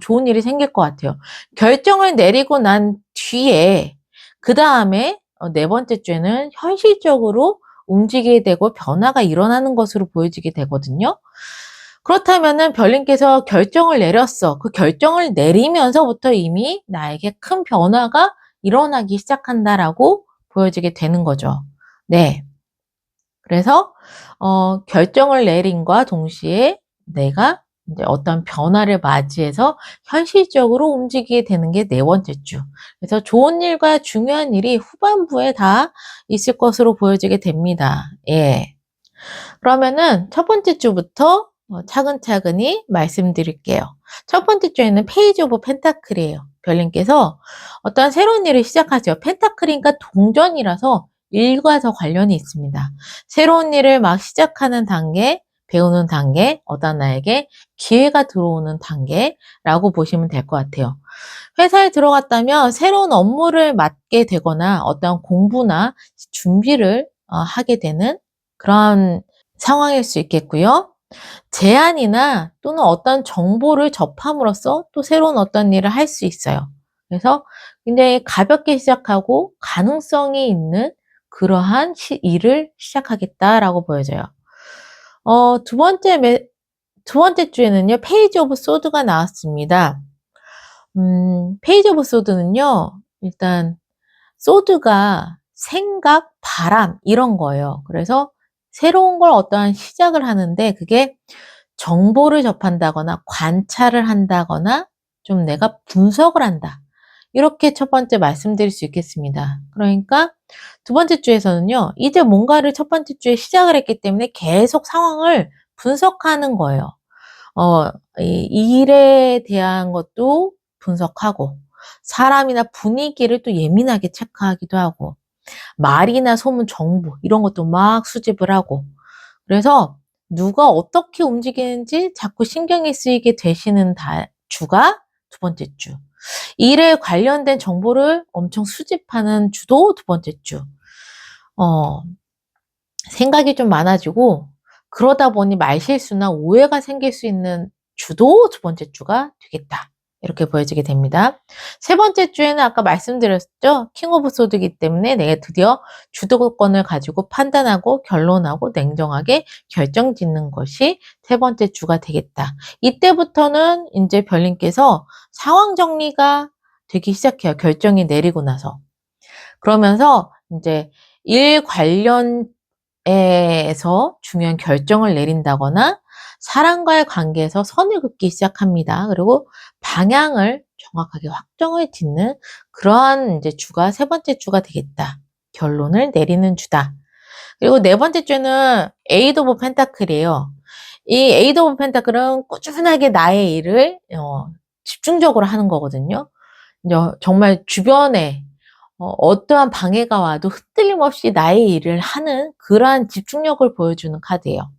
좋은 일이 생길 것 같아요. 결정을 내리고 난 뒤에 그 다음에 네 번째 주에는 현실적으로 움직이게 되고 변화가 일어나는 것으로 보여지게 되거든요. 그렇다면은 별님께서 결정을 내렸어. 그 결정을 내리면서부터 이미 나에게 큰 변화가 일어나기 시작한다라고 보여지게 되는 거죠. 네. 그래서 결정을 내림과 동시에 내가 이제 어떤 변화를 맞이해서 현실적으로 움직이게 되는 게 네 번째 주. 그래서 좋은 일과 중요한 일이 후반부에 다 있을 것으로 보여지게 됩니다. 예. 그러면은 첫 번째 주부터 차근차근히 말씀드릴게요. 첫 번째 주에는 페이지 오브 펜타클이에요. 별님께서 어떤 새로운 일을 시작하죠. 펜타클이니까 동전이라서 일과 더 관련이 있습니다. 새로운 일을 막 시작하는 단계, 배우는 단계, 어떤 나에게 기회가 들어오는 단계라고 보시면 될 것 같아요. 회사에 들어갔다면 새로운 업무를 맡게 되거나 어떤 공부나 준비를 하게 되는 그런 상황일 수 있겠고요. 제안이나 또는 어떤 정보를 접함으로써 또 새로운 어떤 일을 할 수 있어요. 그래서 굉장히 가볍게 시작하고 가능성이 있는 그러한 일을 시작하겠다라고 보여져요. 두 번째, 두 번째 주에는요, 페이지 오브 소드가 나왔습니다. 페이지 오브 소드는요, 일단, 소드가 생각, 바람, 이런 거예요. 그래서 새로운 걸 어떠한 시작을 하는데 그게 정보를 접한다거나 관찰을 한다거나 좀 내가 분석을 한다. 이렇게 첫 번째 말씀드릴 수 있겠습니다. 그러니까 두 번째 주에서는요, 이제 뭔가를 첫 번째 주에 시작을 했기 때문에 계속 상황을 분석하는 거예요. 이 일에 대한 것도 분석하고, 사람이나 분위기를 또 예민하게 체크하기도 하고, 말이나 소문, 정보, 이런 것도 막 수집을 하고, 그래서 누가 어떻게 움직이는지 자꾸 신경이 쓰이게 되시는 주가 두 번째 주. 일에 관련된 정보를 엄청 수집하는 주도 두 번째 주. 생각이 좀 많아지고 그러다 보니 말실수나 오해가 생길 수 있는 주도 두 번째 주가 되겠다. 이렇게 보여지게 됩니다. 세 번째 주에는 아까 말씀드렸죠. 킹 오브 소드이기 때문에 내가 드디어 주도권을 가지고 판단하고 결론하고 냉정하게 결정 짓는 것이 세 번째 주가 되겠다. 이때부터는 이제 별님께서 상황 정리가 되기 시작해요. 결정이 내리고 나서. 그러면서 이제 일 관련 에서 중요한 결정을 내린다거나 사람과의 관계에서 선을 긋기 시작합니다. 그리고 방향을 정확하게 확정을 짓는 그러한 이제 주가 세 번째 주가 되겠다. 결론을 내리는 주다. 그리고 네 번째 주는 에이드 오브 펜타클이에요. 이 에이드 오브 펜타클은 꾸준하게 나의 일을 집중적으로 하는 거거든요. 정말 주변에 어떠한 방해가 와도 흔들림 없이 나의 일을 하는 그러한 집중력을 보여주는 카드예요.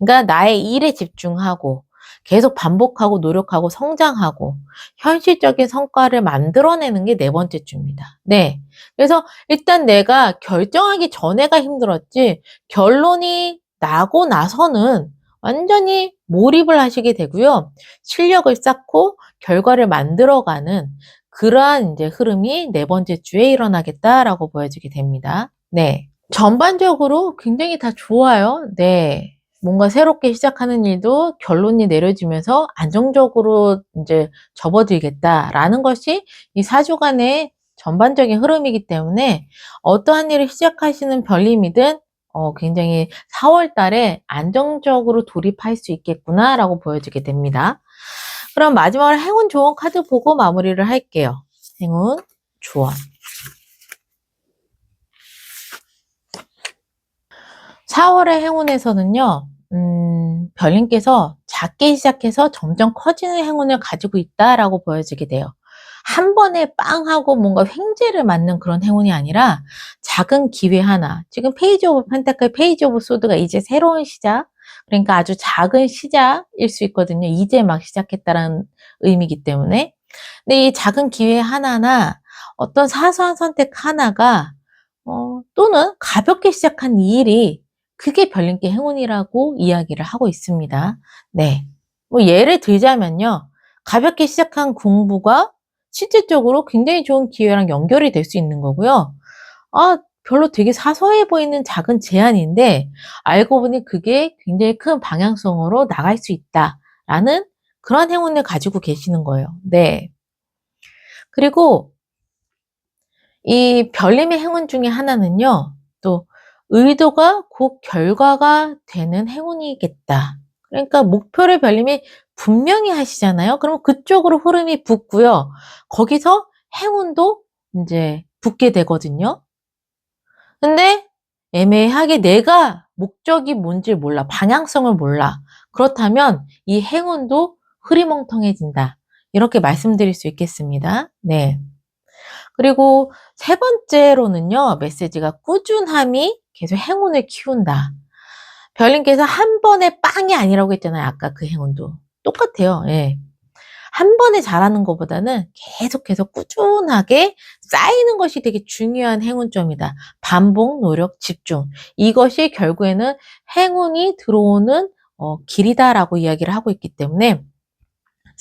그러니까 나의 일에 집중하고 계속 반복하고 노력하고 성장하고 현실적인 성과를 만들어내는 게 네 번째 주입니다. 네. 그래서 일단 내가 결정하기 전에가 힘들었지 결론이 나고 나서는 완전히 몰입을 하시게 되고요. 실력을 쌓고 결과를 만들어가는 그러한 이제 흐름이 네 번째 주에 일어나겠다라고 보여지게 됩니다. 네. 전반적으로 굉장히 다 좋아요. 네. 뭔가 새롭게 시작하는 일도 결론이 내려지면서 안정적으로 이제 접어들겠다라는 것이 이 사주간의 전반적인 흐름이기 때문에 어떠한 일을 시작하시는 별님이든 굉장히 4월 달에 안정적으로 돌입할 수 있겠구나라고 보여지게 됩니다. 그럼 마지막으로 행운 조언 카드 보고 마무리를 할게요. 행운 조언. 4월의 행운에서는요, 별님께서 작게 시작해서 점점 커지는 행운을 가지고 있다라고 보여지게 돼요. 한 번에 빵 하고 뭔가 횡재를 맞는 그런 행운이 아니라 작은 기회 하나. 지금 페이지 오브 펜타클, 페이지 오브 소드가 이제 새로운 시작. 그러니까 아주 작은 시작일 수 있거든요. 이제 막 시작했다라는 의미이기 때문에. 근데 이 작은 기회 하나나 어떤 사소한 선택 하나가 또는 가볍게 시작한 이 일이 그게 별님께 행운이라고 이야기를 하고 있습니다. 네. 뭐 예를 들자면요. 가볍게 시작한 공부가 실질적으로 굉장히 좋은 기회랑 연결이 될 수 있는 거고요. 아, 별로 되게 사소해 보이는 작은 제안인데 알고 보니 그게 굉장히 큰 방향성으로 나갈 수 있다라는 그런 행운을 가지고 계시는 거예요. 네. 그리고 이 별님의 행운 중에 하나는요. 또 의도가 곧 결과가 되는 행운이겠다. 그러니까 목표를 별님이 분명히 하시잖아요. 그럼 그쪽으로 흐름이 붙고요. 거기서 행운도 이제 붙게 되거든요. 근데 애매하게 내가 목적이 뭔지 몰라. 방향성을 몰라. 그렇다면 이 행운도 흐리멍텅해진다. 이렇게 말씀드릴 수 있겠습니다. 네. 그리고 세 번째로는요. 메시지가 꾸준함이 계속 행운을 키운다. 별님께서 한 번에 빵이 아니라고 했잖아요. 아까 그 행운도. 똑같아요. 예. 한 번에 잘하는 것보다는 계속해서 꾸준하게 쌓이는 것이 되게 중요한 행운점이다. 반복, 노력, 집중. 이것이 결국에는 행운이 들어오는 길이다라고 이야기를 하고 있기 때문에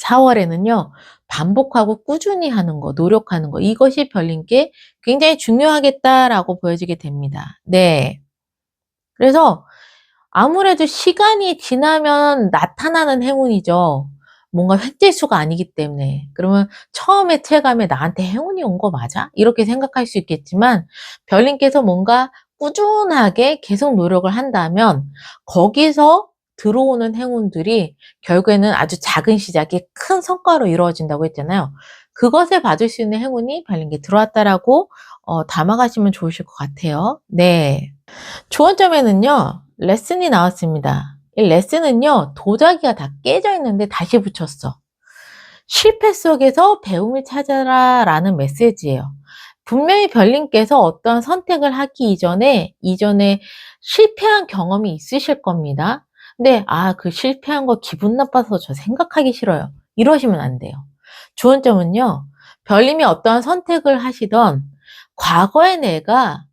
4월에는요, 반복하고 꾸준히 하는 거, 노력하는 거, 이것이 별님께 굉장히 중요하겠다라고 보여지게 됩니다. 네. 그래서 아무래도 시간이 지나면 나타나는 행운이죠. 뭔가 획재수가 아니기 때문에. 그러면 처음에 체감에 나한테 행운이 온 거 맞아? 이렇게 생각할 수 있겠지만, 별님께서 뭔가 꾸준하게 계속 노력을 한다면, 거기서 들어오는 행운들이 결국에는 아주 작은 시작이 큰 성과로 이루어진다고 했잖아요. 그것을 받을 수 있는 행운이 별님께 들어왔다라고 담아가시면 좋으실 것 같아요. 네. 조언점에는요, 레슨이 나왔습니다. 이 레슨은요, 도자기가 다 깨져 있는데 다시 붙였어. 실패 속에서 배움을 찾아라 라는 메시지예요. 분명히 별님께서 어떤 선택을 하기 이전에 실패한 경험이 있으실 겁니다. 근데, 그 실패한 거 기분 나빠서 저 생각하기 싫어요. 이러시면 안 돼요. 좋은 점은요, 별님이 어떠한 선택을 하시던 과거의 내가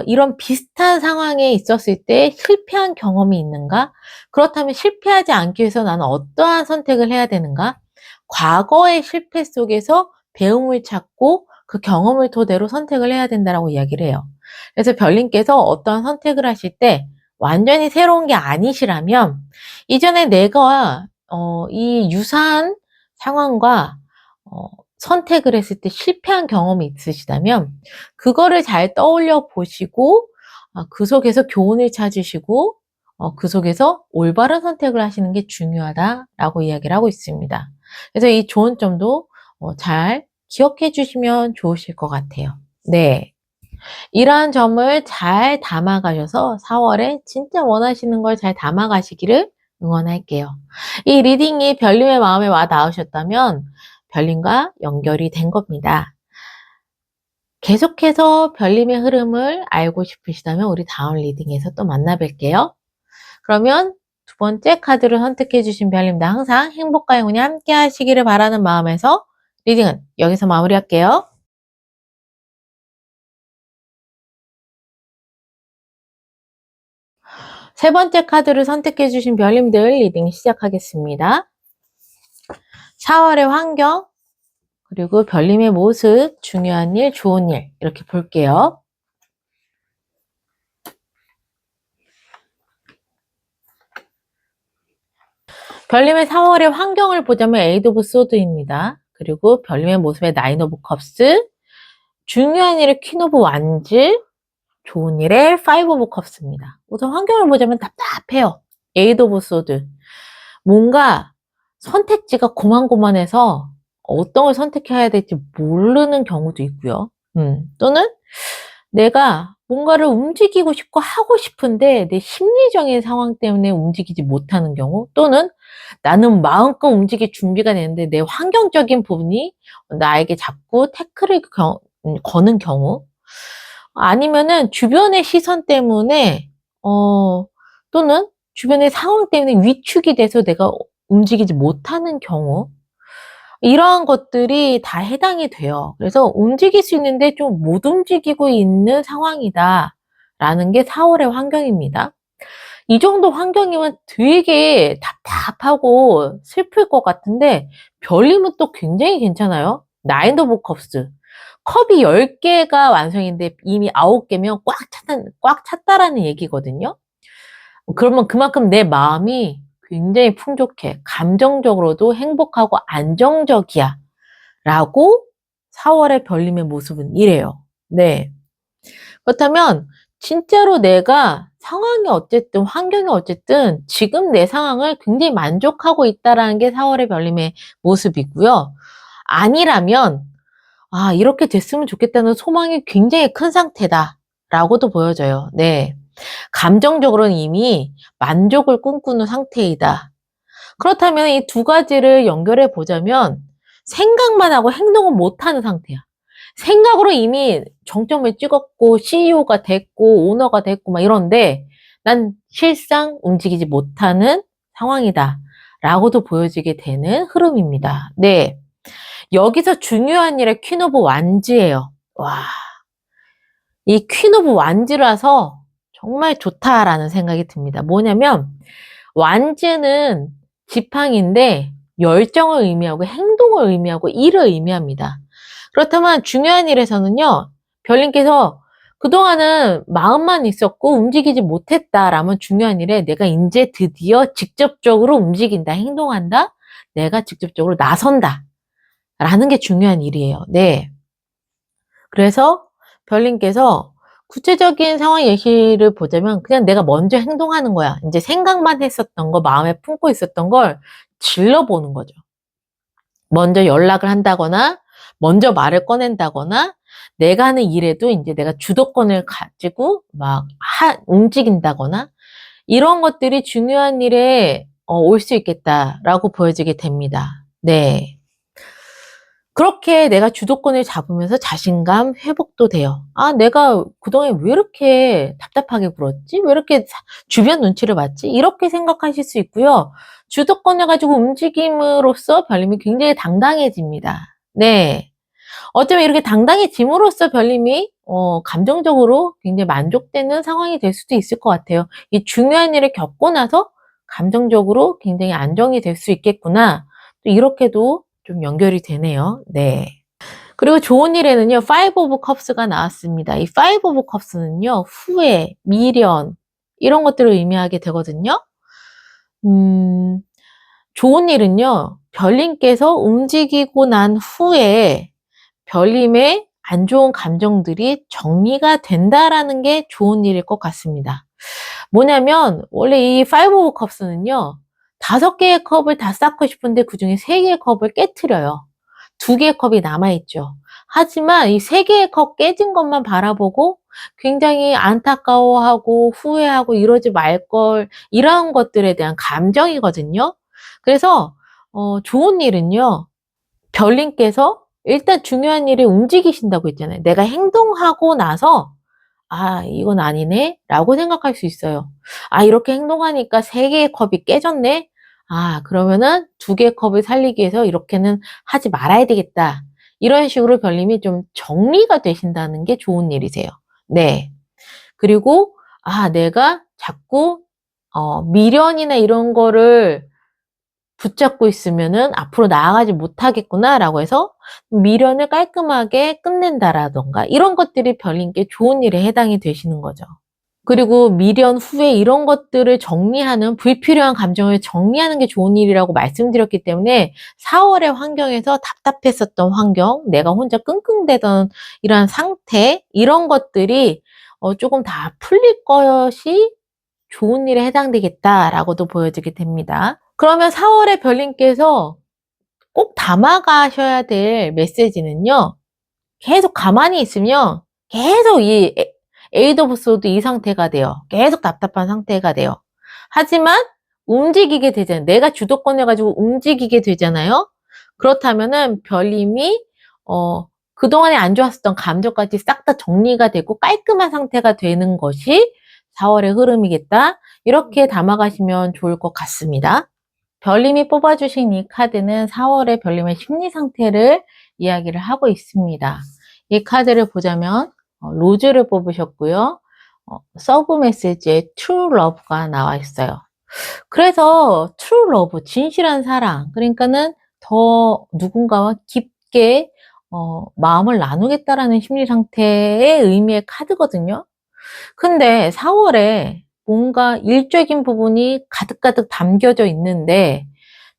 이런 비슷한 상황에 있었을 때 실패한 경험이 있는가? 그렇다면 실패하지 않기 위해서 나는 어떠한 선택을 해야 되는가? 과거의 실패 속에서 배움을 찾고 그 경험을 토대로 선택을 해야 된다라고 이야기를 해요. 그래서 별님께서 어떠한 선택을 하실 때 완전히 새로운 게 아니시라면 이전에 내가 이 유사한 상황과 선택을 했을 때 실패한 경험이 있으시다면 그거를 잘 떠올려 보시고 그 속에서 교훈을 찾으시고 그 속에서 올바른 선택을 하시는 게 중요하다라고 이야기를 하고 있습니다. 그래서 이 좋은 점도 잘 기억해 주시면 좋으실 것 같아요. 네. 이러한 점을 잘 담아가셔서 4월에 진짜 원하시는 걸 잘 담아가시기를 응원할게요. 이 리딩이 별님의 마음에 와 닿으셨다면 별님과 연결이 된 겁니다. 계속해서 별님의 흐름을 알고 싶으시다면 우리 다음 리딩에서 또 만나 뵐게요. 그러면 두 번째 카드를 선택해 주신 별님도 항상 행복과 행운이 함께 하시기를 바라는 마음에서 리딩은 여기서 마무리할게요. 세 번째 카드를 선택해 주신 별님들 리딩 시작하겠습니다. 4월의 환경, 그리고 별님의 모습, 중요한 일, 좋은 일 이렇게 볼게요. 별님의 4월의 환경을 보자면 에이드 오브 소드입니다. 그리고 별님의 모습의 나인 오브 컵스, 중요한 일의 퀸 오브 완즈, 좋은 일의 파이브 오브 컵스입니다. 우선 환경을 보자면 답답해요. 에이드 오브 소드. 뭔가 선택지가 고만고만해서 어떤 걸 선택해야 될지 모르는 경우도 있고요. 또는 내가 뭔가를 움직이고 싶고 하고 싶은데 내 심리적인 상황 때문에 움직이지 못하는 경우, 또는 나는 마음껏 움직일 준비가 되는데 내 환경적인 부분이 나에게 자꾸 태클을 거는 경우, 아니면은 주변의 시선 때문에 또는 주변의 상황 때문에 위축이 돼서 내가 움직이지 못하는 경우, 이러한 것들이 다 해당이 돼요. 그래서 움직일 수 있는데 좀 못 움직이고 있는 상황이다 라는 게 4월의 환경입니다. 이 정도 환경이면 되게 답답하고 슬플 것 같은데 별님은 또 굉장히 괜찮아요. 나인 오브 컵스. 컵이 10개가 완성인데 이미 9개면 꽉 찼다라는 얘기거든요. 그러면 그만큼 내 마음이 굉장히 풍족해. 감정적으로도 행복하고 안정적이야. 라고 4월의 별님의 모습은 이래요. 네. 그렇다면 진짜로 내가 상황이 어쨌든 환경이 어쨌든 지금 내 상황을 굉장히 만족하고 있다라는 게 4월의 별님의 모습이고요. 아니라면 이렇게 됐으면 좋겠다는 소망이 굉장히 큰 상태다 라고도 보여져요. 네. 감정적으로는 이미 만족을 꿈꾸는 상태이다. 그렇다면 이 두 가지를 연결해 보자면 생각만 하고 행동은 못하는 상태야. 생각으로 이미 정점을 찍었고 CEO가 됐고 오너가 됐고 막 이런데 난 실상 움직이지 못하는 상황이다 라고도 보여지게 되는 흐름입니다. 네. 여기서 중요한 일의 퀸 오브 완즈예요. 와, 이 퀸 오브 완즈라서 정말 좋다라는 생각이 듭니다. 뭐냐면 완즈는 지팡인데 열정을 의미하고 행동을 의미하고 일을 의미합니다. 그렇다면 중요한 일에서는요, 별님께서 그동안은 마음만 있었고 움직이지 못했다라면 중요한 일에 내가 이제 드디어 직접적으로 움직인다, 행동한다, 내가 직접적으로 나선다 라는 게 중요한 일이에요. 네. 그래서 별님께서 구체적인 상황 예시를 보자면 그냥 내가 먼저 행동하는 거야. 이제 생각만 했었던 거, 마음에 품고 있었던 걸 질러보는 거죠. 먼저 연락을 한다거나, 먼저 말을 꺼낸다거나, 내가 하는 일에도 이제 내가 주도권을 가지고 막 움직인다거나, 이런 것들이 중요한 일에 올 수 있겠다라고 보여지게 됩니다. 네. 그렇게 내가 주도권을 잡으면서 자신감 회복도 돼요. 내가 그동안 왜 이렇게 답답하게 굴었지? 왜 이렇게 주변 눈치를 봤지? 이렇게 생각하실 수 있고요. 주도권을 가지고 움직임으로써 별님이 굉장히 당당해집니다. 네. 어쩌면 이렇게 당당해짐으로써 별님이 감정적으로 굉장히 만족되는 상황이 될 수도 있을 것 같아요. 이 중요한 일을 겪고 나서 감정적으로 굉장히 안정이 될 수 있겠구나. 또 이렇게도 좀 연결이 되네요. 네. 그리고 좋은 일에는요, 파이브 오브 컵스가 나왔습니다. 이 파이브 오브 컵스는요, 후회, 미련, 이런 것들을 의미하게 되거든요. 좋은 일은요, 별님께서 움직이고 난 후에 별님의 안 좋은 감정들이 정리가 된다라는 게 좋은 일일 것 같습니다. 뭐냐면 원래 이 파이브 오브 컵스는요, 5개의 컵을 다 쌓고 싶은데 그중에 3개의 컵을 깨트려요. 2개의 컵이 남아있죠. 하지만 이 3개의 컵 깨진 것만 바라보고 굉장히 안타까워하고 후회하고 이러지 말걸, 이런 것들에 대한 감정이거든요. 그래서 좋은 일은요, 별님께서 일단 중요한 일에 움직이신다고 했잖아요. 내가 행동하고 나서 이건 아니네 라고 생각할 수 있어요. 이렇게 행동하니까 3개의 컵이 깨졌네. 그러면은 2개의 컵을 살리기 위해서 이렇게는 하지 말아야 되겠다. 이런 식으로 별님이 좀 정리가 되신다는 게 좋은 일이세요. 네. 그리고 내가 자꾸 미련이나 이런 거를 붙잡고 있으면은 앞으로 나아가지 못하겠구나 라고 해서 미련을 깔끔하게 끝낸다라던가 이런 것들이 별님께 좋은 일에 해당이 되시는 거죠. 그리고 미련, 후회 이런 것들을 정리하는 불필요한 감정을 정리하는 게 좋은 일이라고 말씀드렸기 때문에 4월의 환경에서 답답했었던 환경, 내가 혼자 끙끙대던 이러한 상태 이런 것들이 조금 다 풀릴 것이 좋은 일에 해당되겠다라고도 보여지게 됩니다. 그러면 4월에 별님께서 꼭 담아가셔야 될 메시지는요. 계속 가만히 있으면 계속 이 에이드 오브 소드 이 상태가 돼요. 계속 답답한 상태가 돼요. 하지만 움직이게 되잖아요. 내가 주도권을 가지고 움직이게 되잖아요. 그렇다면은 별님이 그동안에 안 좋았었던 감정까지 싹 다 정리가 되고 깔끔한 상태가 되는 것이 4월의 흐름이겠다. 이렇게 담아가시면 좋을 것 같습니다. 별님이 뽑아주신 이 카드는 4월의 별님의 심리 상태를 이야기를 하고 있습니다. 이 카드를 보자면 로즈를 뽑으셨고요. 서브 메시지에 True Love가 나와 있어요. 그래서 True Love, 진실한 사랑, 그러니까는 더 누군가와 깊게 마음을 나누겠다라는 심리 상태의 의미의 카드거든요. 근데 4월에 뭔가 일적인 부분이 가득가득 담겨져 있는데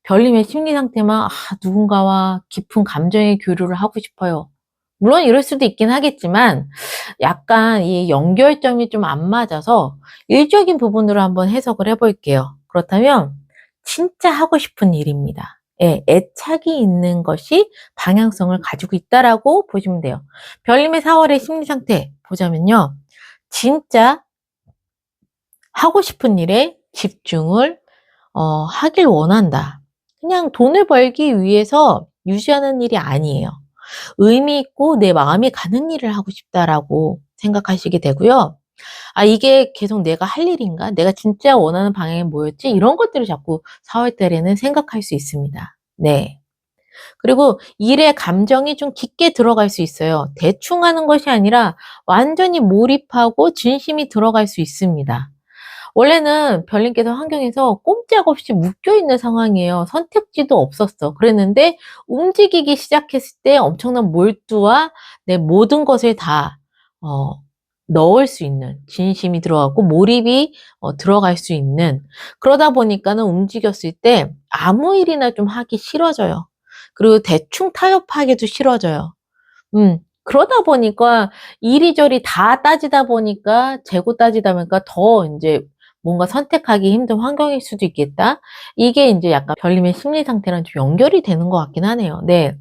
별님의 심리 상태만 누군가와 깊은 감정의 교류를 하고 싶어요. 물론 이럴 수도 있긴 하겠지만 약간 이 연결점이 좀 안 맞아서 일적인 부분으로 한번 해석을 해볼게요. 그렇다면 진짜 하고 싶은 일입니다. 예, 애착이 있는 것이 방향성을 가지고 있다라고 보시면 돼요. 별님의 4월의 심리 상태 보자면요. 진짜 하고 싶은 일에 집중을 하길 원한다. 그냥 돈을 벌기 위해서 유지하는 일이 아니에요. 의미 있고 내 마음이 가는 일을 하고 싶다라고 생각하시게 되고요. 이게 계속 내가 할 일인가? 내가 진짜 원하는 방향이 뭐였지? 이런 것들을 자꾸 4월 달에는 생각할 수 있습니다. 네. 그리고 일에 감정이 좀 깊게 들어갈 수 있어요. 대충 하는 것이 아니라 완전히 몰입하고 진심이 들어갈 수 있습니다. 원래는 별님께서 환경에서 꼼짝없이 묶여있는 상황이에요. 선택지도 없었어. 그랬는데 움직이기 시작했을 때 엄청난 몰두와 내 모든 것을 다 넣을 수 있는, 진심이 들어가고 몰입이 들어갈 수 있는, 그러다 보니까는 움직였을 때 아무 일이나 좀 하기 싫어져요. 그리고 대충 타협하기도 싫어져요. 그러다 보니까 이리저리 다 따지다 보니까 재고 따지다 보니까 더 이제 뭔가 선택하기 힘든 환경일 수도 있겠다. 이게 이제 약간 별님의 심리 상태랑 좀 연결이 되는 것 같긴 하네요. 네.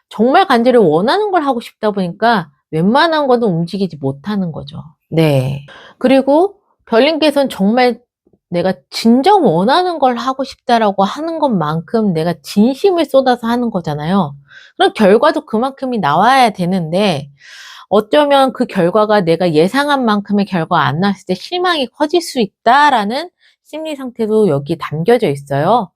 정말 간절히 원하는 걸 하고 싶다 보니까 웬만한 거는 움직이지 못하는 거죠. 네. 그리고 별님께서는 정말 내가 진정 원하는 걸 하고 싶다라고 하는 것만큼 내가 진심을 쏟아서 하는 거잖아요. 그럼 결과도 그만큼이 나와야 되는데 어쩌면 그 결과가 내가 예상한 만큼의 결과가 안 나왔을 때 실망이 커질 수 있다라는 심리 상태도 여기 담겨져 있어요.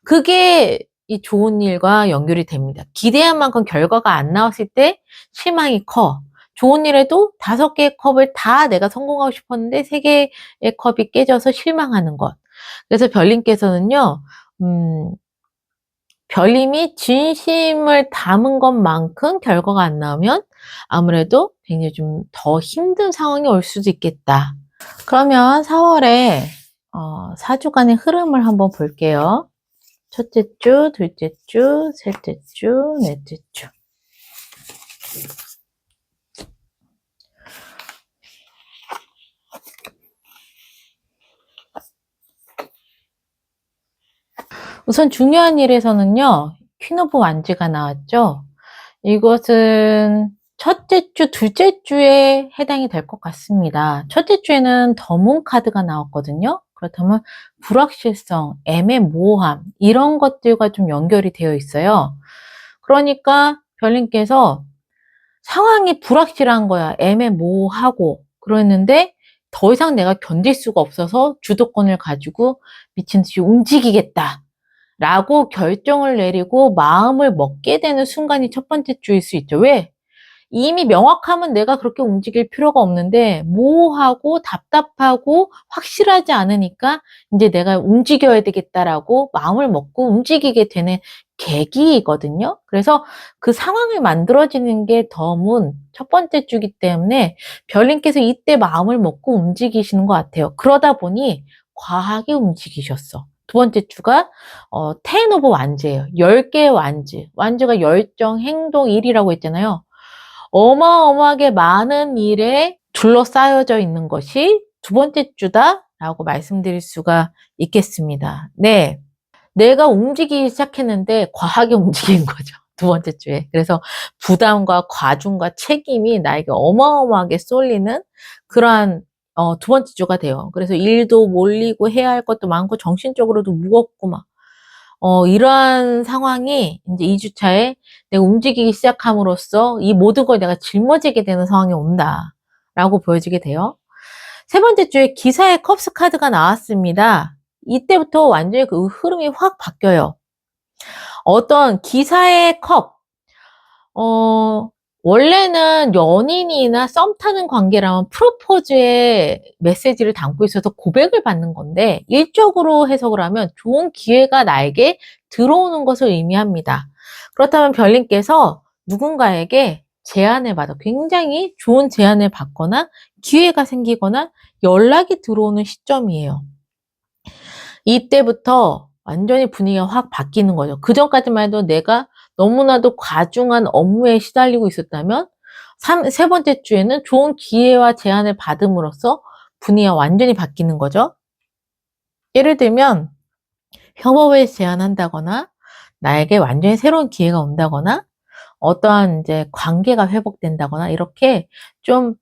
그게 이 좋은 일과 연결이 됩니다. 기대한 만큼 결과가 안 나왔을 때 실망이 커. 좋은 일에도 5개의 컵을 다 내가 성공하고 싶었는데 3개의 컵이 깨져서 실망하는 것. 그래서 별님께서는요, 별님이 진심을 담은 것만큼 결과가 안 나오면 아무래도 굉장히 좀 더 힘든 상황이 올 수도 있겠다. 그러면 4월에 4주간의 흐름을 한번 볼게요. 첫째 주, 둘째 주, 셋째 주, 넷째 주. 우선 중요한 일에서는요. 퀸 오브 완즈가 나왔죠. 이것은 첫째 주, 둘째 주에 해당이 될 것 같습니다. 첫째 주에는 더문 카드가 나왔거든요. 그렇다면 불확실성, 애매모호함 이런 것들과 좀 연결이 되어 있어요. 그러니까 별님께서 상황이 불확실한 거야. 애매모호하고 그랬는데 더 이상 내가 견딜 수가 없어서 주도권을 가지고 미친 듯이 움직이겠다 라고 결정을 내리고 마음을 먹게 되는 순간이 첫 번째 주일 수 있죠. 왜? 이미 명확하면 내가 그렇게 움직일 필요가 없는데 모호하고 답답하고 확실하지 않으니까 이제 내가 움직여야 되겠다라고 마음을 먹고 움직이게 되는 계기이거든요. 그래서 그 상황이 만들어지는 게 덤은 첫 번째 주기 때문에 별님께서 이때 마음을 먹고 움직이시는 것 같아요. 그러다 보니 과하게 움직이셨어. 두 번째 주가 텐 오브 완즈예요. 10개의 완즈. 완즈가 열정, 행동, 일이라고 했잖아요. 어마어마하게 많은 일에 둘러싸여져 있는 것이 두 번째 주다라고 말씀드릴 수가 있겠습니다. 네. 내가 움직이기 시작했는데 과하게 움직인 거죠. 두 번째 주에. 그래서 부담과 과중과 책임이 나에게 어마어마하게 쏠리는 그러한 두 번째 주가 돼요. 그래서 일도 몰리고 해야 할 것도 많고 정신적으로도 무겁고 막 이러한 상황이 이제 2주차에 내가 움직이기 시작함으로써 이 모든 걸 내가 짊어지게 되는 상황이 온다라고 보여지게 돼요. 세 번째 주에 기사의 컵스 카드가 나왔습니다. 이때부터 완전히 그 흐름이 확 바뀌어요. 어떤 기사의 컵, 원래는 연인이나 썸 타는 관계라면 프로포즈의 메시지를 담고 있어서 고백을 받는 건데, 일적으로 해석을 하면 좋은 기회가 나에게 들어오는 것을 의미합니다. 그렇다면 별님께서 누군가에게 제안을 받아 굉장히 좋은 제안을 받거나 기회가 생기거나 연락이 들어오는 시점이에요. 이때부터 완전히 분위기가 확 바뀌는 거죠. 그 전까지만 해도 내가 너무나도 과중한 업무에 시달리고 있었다면 세 번째 주에는 좋은 기회와 제안을 받음으로써 분위기가 완전히 바뀌는 거죠. 예를 들면 협업을 제안한다거나 나에게 완전히 새로운 기회가 온다거나 어떠한 이제 관계가 회복된다거나 이렇게 좀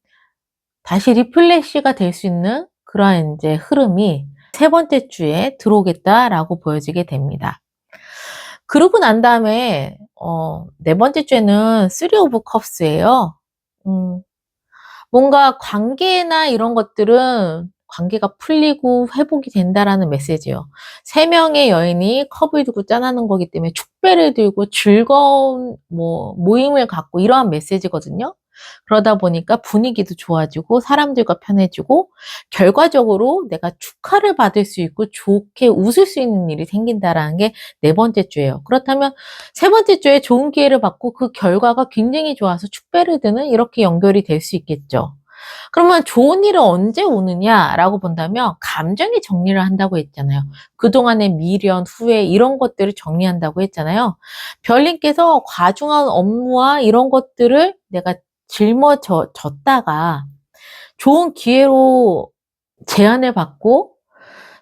다시 리플레시가 될 수 있는 그러한 이제 흐름이 세 번째 주에 들어오겠다라고 보여지게 됩니다. 그러고 난 다음에 네 번째 주에는 3 오브 컵스예요. 뭔가 관계나 이런 것들은 관계가 풀리고 회복이 된다라는 메시지예요. 세 명의 여인이 컵을 들고 짠하는 거기 때문에 축배를 들고 즐거운 모임을 갖고 이러한 메시지거든요. 그러다 보니까 분위기도 좋아지고 사람들과 편해지고 결과적으로 내가 축하를 받을 수 있고 좋게 웃을 수 있는 일이 생긴다라는 게 네 번째 주예요. 그렇다면 세 번째 주에 좋은 기회를 받고 그 결과가 굉장히 좋아서 축배를 드는 이렇게 연결이 될 수 있겠죠. 그러면 좋은 일은 언제 오느냐라고 본다면 감정이 정리를 한다고 했잖아요. 그동안의 미련, 후회 이런 것들을 정리한다고 했잖아요. 별님께서 과중한 업무와 이런 것들을 내가 졌다가 좋은 기회로 제안을 받고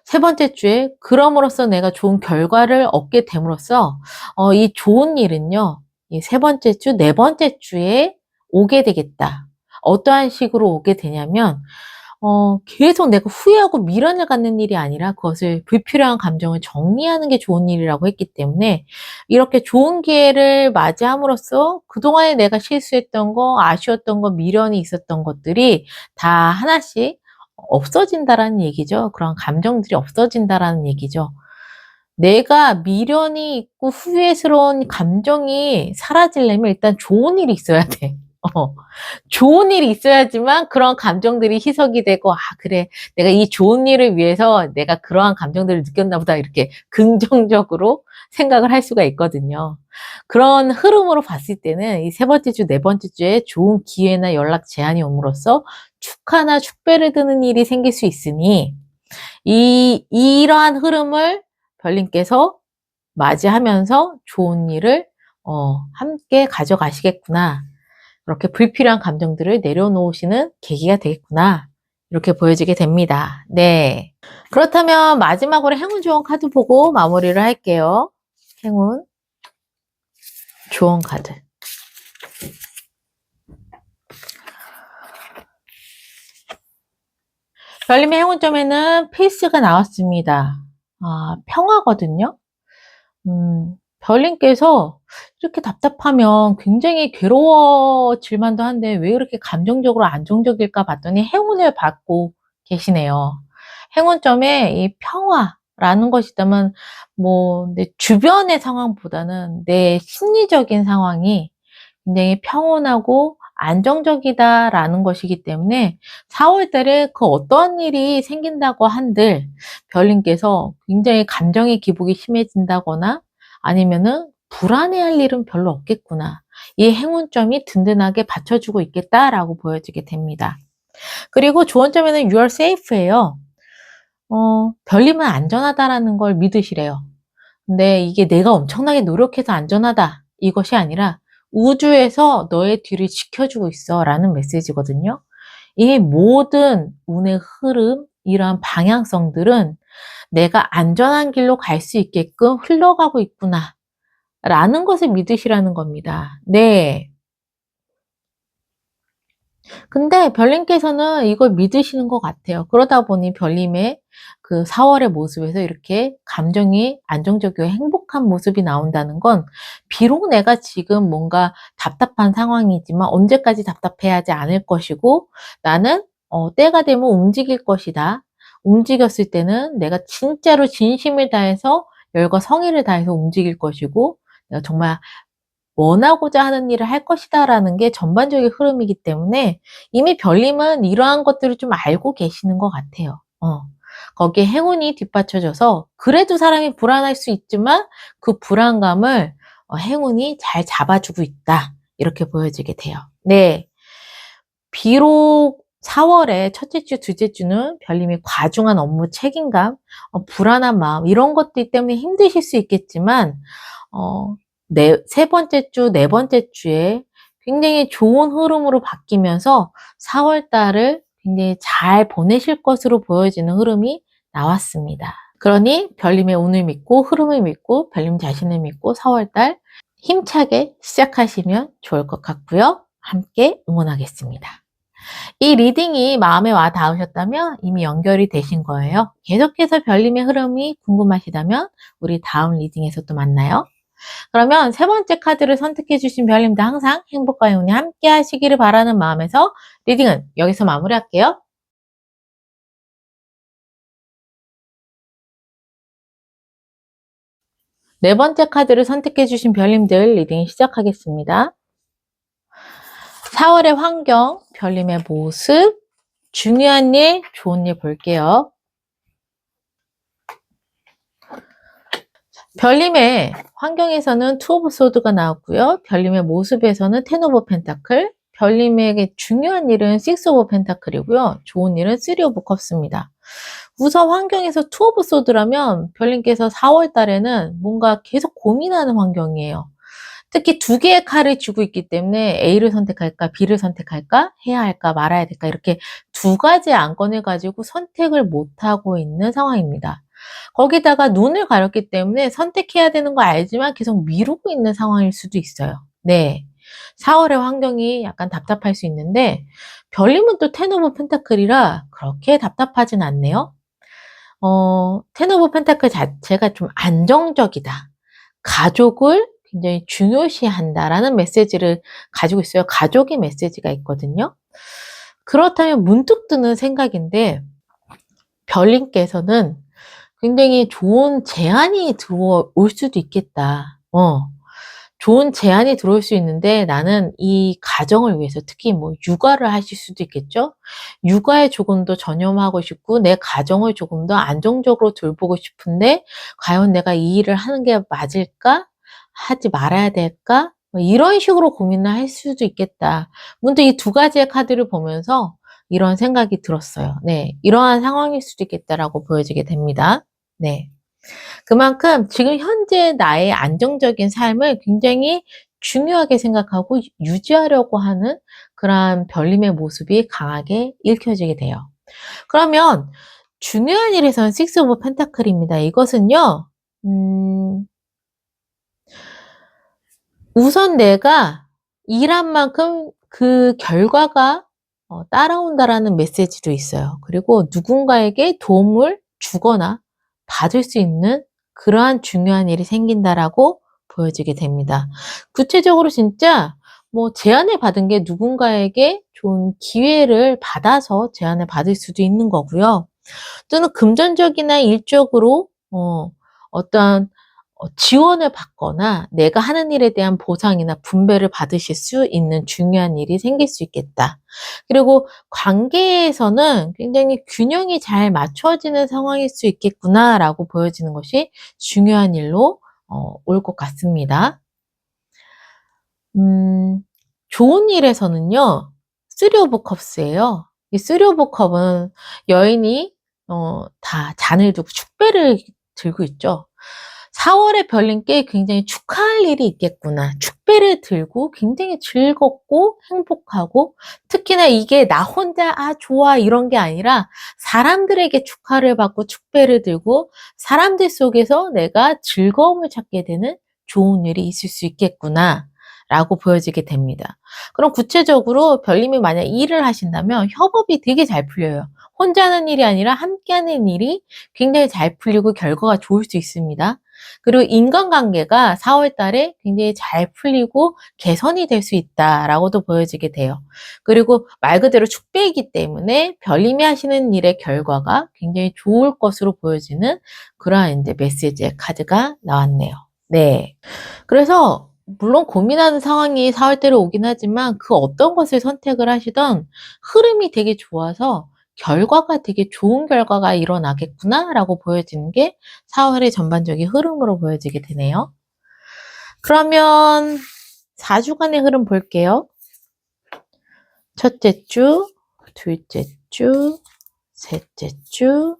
세 번째 주에 그럼으로써 내가 좋은 결과를 얻게 됨으로써 이 좋은 일은요. 이 세 번째 주, 네 번째 주에 오게 되겠다. 어떠한 식으로 오게 되냐면 계속 내가 후회하고 미련을 갖는 일이 아니라 그것을 불필요한 감정을 정리하는 게 좋은 일이라고 했기 때문에 이렇게 좋은 기회를 맞이함으로써 그동안에 내가 실수했던 거, 아쉬웠던 거, 미련이 있었던 것들이 다 하나씩 없어진다라는 얘기죠. 그런 감정들이 없어진다라는 얘기죠. 내가 미련이 있고 후회스러운 감정이 사라지려면 일단 좋은 일이 있어야 돼. 좋은 일이 있어야지만 그런 감정들이 희석이 되고, 아, 그래. 내가 이 좋은 일을 위해서 내가 그러한 감정들을 느꼈나 보다. 이렇게 긍정적으로 생각을 할 수가 있거든요. 그런 흐름으로 봤을 때는 이 세 번째 주, 네 번째 주에 좋은 기회나 연락 제안이 옴으로써 축하나 축배를 드는 일이 생길 수 있으니, 이러한 흐름을 별님께서 맞이하면서 좋은 일을 함께 가져가시겠구나. 그렇게 불필요한 감정들을 내려놓으시는 계기가 되겠구나. 이렇게 보여지게 됩니다. 네. 그렇다면 마지막으로 행운 조언 카드 보고 마무리를 할게요. 행운 조언 카드. 별님의 행운점에는 페이스가 나왔습니다. 평화거든요. 별님께서 이렇게 답답하면 굉장히 괴로워질 만도 한데 왜 이렇게 감정적으로 안정적일까 봤더니 행운을 받고 계시네요. 행운점에 이 평화라는 것이 있다면 내 주변의 상황보다는 내 심리적인 상황이 굉장히 평온하고 안정적이다라는 것이기 때문에 4월 달에 그 어떠한 일이 생긴다고 한들 별님께서 굉장히 감정의 기복이 심해진다거나 아니면은 불안해할 일은 별로 없겠구나. 이 행운점이 든든하게 받쳐주고 있겠다라고 보여지게 됩니다. 그리고 좋은 점에는 you are safe예요. 별님은 안전하다라는 걸 믿으시래요. 근데 이게 내가 엄청나게 노력해서 안전하다 이것이 아니라 우주에서 너의 뒤를 지켜주고 있어 라는 메시지거든요. 이 모든 운의 흐름, 이러한 방향성들은 내가 안전한 길로 갈 수 있게끔 흘러가고 있구나 라는 것을 믿으시라는 겁니다. 네. 근데 별님께서는 이걸 믿으시는 것 같아요. 그러다 보니 별님의 그 4월의 모습에서 이렇게 감정이 안정적이고 행복한 모습이 나온다는 건 비록 내가 지금 뭔가 답답한 상황이지만 언제까지 답답해하지 않을 것이고 나는 때가 되면 움직일 것이다. 움직였을 때는 내가 진짜로 진심을 다해서 열과 성의를 다해서 움직일 것이고 내가 정말 원하고자 하는 일을 할 것이다라는 게 전반적인 흐름이기 때문에 이미 별님은 이러한 것들을 좀 알고 계시는 것 같아요. 거기에 행운이 뒷받쳐져서 그래도 사람이 불안할 수 있지만 그 불안감을 행운이 잘 잡아주고 있다. 이렇게 보여지게 돼요. 네. 비록 4월에 첫째 주, 둘째 주는 별님이 과중한 업무 책임감, 불안한 마음 이런 것들 때문에 힘드실 수 있겠지만 세 번째 주, 네 번째 주에 굉장히 좋은 흐름으로 바뀌면서 4월 달을 굉장히 잘 보내실 것으로 보여지는 흐름이 나왔습니다. 그러니 별님의 운을 믿고 흐름을 믿고 별님 자신을 믿고 4월 달 힘차게 시작하시면 좋을 것 같고요. 함께 응원하겠습니다. 이 리딩이 마음에 와 닿으셨다면 이미 연결이 되신 거예요. 계속해서 별님의 흐름이 궁금하시다면 우리 다음 리딩에서 또 만나요. 그러면 세 번째 카드를 선택해 주신 별님들 항상 행복과 행운이 함께 하시기를 바라는 마음에서 리딩은 여기서 마무리할게요. 네 번째 카드를 선택해 주신 별님들 리딩 시작하겠습니다. 4월의 환경, 별님의 모습, 중요한 일, 좋은 일 볼게요. 별님의 환경에서는 투 오브 소드가 나왔고요. 별님의 모습에서는 텐 오브 펜타클, 별님에게 중요한 일은 식스 오브 펜타클이고요. 좋은 일은 쓰리 오브 컵스입니다. 우선 환경에서 투 오브 소드라면 별님께서 4월 달에는 뭔가 계속 고민하는 환경이에요. 특히 두 개의 칼을 쥐고 있기 때문에 A를 선택할까, B를 선택할까, 해야 할까, 말아야 될까 이렇게 두 가지 안건을 가지고 선택을 못하고 있는 상황입니다. 거기다가 눈을 가렸기 때문에 선택해야 되는 거 알지만 계속 미루고 있는 상황일 수도 있어요. 네. 4월의 환경이 약간 답답할 수 있는데 별님은 또 텐 오브 펜타클이라 그렇게 답답하진 않네요. 텐 오브 펜타클 자체가 좀 안정적이다. 가족을 굉장히 중요시한다라는 메시지를 가지고 있어요. 가족의 메시지가 있거든요. 그렇다면 문득 드는 생각인데 별님께서는 굉장히 좋은 제안이 들어올 수도 있겠다. 좋은 제안이 들어올 수 있는데 나는 이 가정을 위해서 특히 뭐 육아를 하실 수도 있겠죠. 육아에 조금 더 전념하고 싶고 내 가정을 조금 더 안정적으로 돌보고 싶은데 과연 내가 이 일을 하는 게 맞을까? 하지 말아야 될까? 뭐 이런 식으로 고민을 할 수도 있겠다. 문득 이 두 가지의 카드를 보면서 이런 생각이 들었어요. 네, 이러한 상황일 수도 있겠다라고 보여지게 됩니다. 네. 그만큼 지금 현재 나의 안정적인 삶을 굉장히 중요하게 생각하고 유지하려고 하는 그러한 별님의 모습이 강하게 읽혀지게 돼요. 그러면 중요한 일에서는 식스 오브 펜타클입니다. 이것은요, 우선 내가 일한 만큼 그 결과가 따라온다라는 메시지도 있어요. 그리고 누군가에게 도움을 주거나 받을 수 있는 그러한 중요한 일이 생긴다라고 보여지게 됩니다. 구체적으로 진짜 뭐 제안을 받은 게 누군가에게 좋은 기회를 받아서 제안을 받을 수도 있는 거고요. 또는 금전적이나 일적으로 어떠한 지원을 받거나 내가 하는 일에 대한 보상이나 분배를 받으실 수 있는 중요한 일이 생길 수 있겠다. 그리고 관계에서는 굉장히 균형이 잘 맞춰지는 상황일 수 있겠구나라고 보여지는 것이 중요한 일로 올 것 같습니다. 좋은 일에서는요, 쓰리 오브 컵스예요. 이 쓰리 오브 컵은 여인이 다 잔을 두고 축배를 들고 있죠. 4월에 별님께 굉장히 축하할 일이 있겠구나. 축배를 들고 굉장히 즐겁고 행복하고, 특히나 이게 나 혼자 좋아 이런 게 아니라 사람들에게 축하를 받고 축배를 들고 사람들 속에서 내가 즐거움을 찾게 되는 좋은 일이 있을 수 있겠구나 라고 보여지게 됩니다. 그럼 구체적으로 별님이 만약 일을 하신다면 협업이 되게 잘 풀려요. 혼자 하는 일이 아니라 함께 하는 일이 굉장히 잘 풀리고 결과가 좋을 수 있습니다. 그리고 인간관계가 4월 달에 굉장히 잘 풀리고 개선이 될 수 있다라고도 보여지게 돼요. 그리고 말 그대로 축배이기 때문에 별님이 하시는 일의 결과가 굉장히 좋을 것으로 보여지는 그러한 이제 메시지의 카드가 나왔네요. 네. 그래서 물론 고민하는 상황이 4월 달에 오긴 하지만 그 어떤 것을 선택을 하시던 흐름이 되게 좋아서 결과가 되게 좋은 결과가 일어나겠구나라고 보여지는 게 4월의 전반적인 흐름으로 보여지게 되네요. 그러면 4주간의 흐름 볼게요. 첫째 주, 둘째 주, 셋째 주,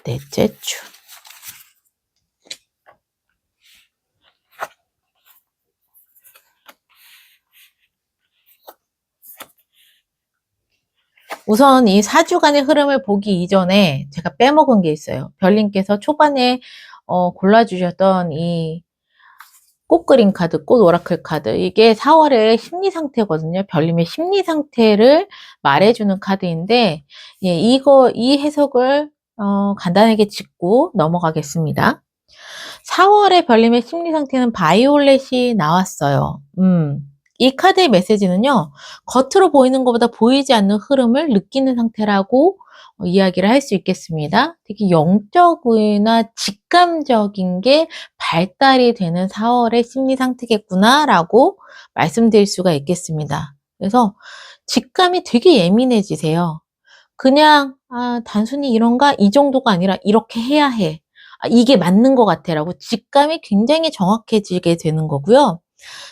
넷째 주. 우선 이 4주간의 흐름을 보기 이전에 제가 빼먹은 게 있어요. 별님께서 초반에 골라주셨던 이 꽃 그림 카드, 꽃 오라클 카드, 이게 4월의 심리 상태거든요. 별님의 심리 상태를 말해주는 카드인데, 예, 이 해석을 간단하게 짚고 넘어가겠습니다. 4월에 별님의 심리 상태는 바이올렛이 나왔어요. 이 카드의 메시지는요, 겉으로 보이는 것보다 보이지 않는 흐름을 느끼는 상태라고 이야기를 할 수 있겠습니다. 특히 영적이나 직감적인 게 발달이 되는 4월의 심리 상태겠구나라고 말씀드릴 수가 있겠습니다. 그래서 직감이 되게 예민해지세요. 그냥 단순히 이런가? 이 정도가 아니라 이렇게 해야 해. 이게 맞는 것 같아 라고 직감이 굉장히 정확해지게 되는 거고요.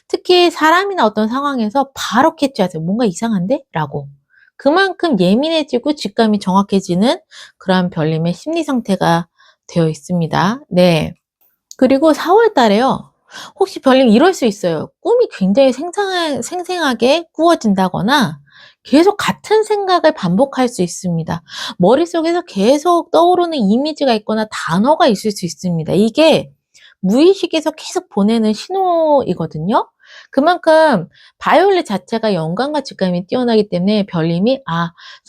특히 사람이나 어떤 상황에서 바로 캐치하세요. 뭔가 이상한데? 라고. 그만큼 예민해지고 직감이 정확해지는 그러한 별님의 심리 상태가 되어 있습니다. 네. 그리고 4월 달에요. 혹시 별님 이럴 수 있어요. 꿈이 굉장히 생생하게 꾸어진다거나 계속 같은 생각을 반복할 수 있습니다. 머릿속에서 계속 떠오르는 이미지가 있거나 단어가 있을 수 있습니다. 이게 무의식에서 계속 보내는 신호이거든요. 그만큼 바이올렛 자체가 영감과 직감이 뛰어나기 때문에 별님이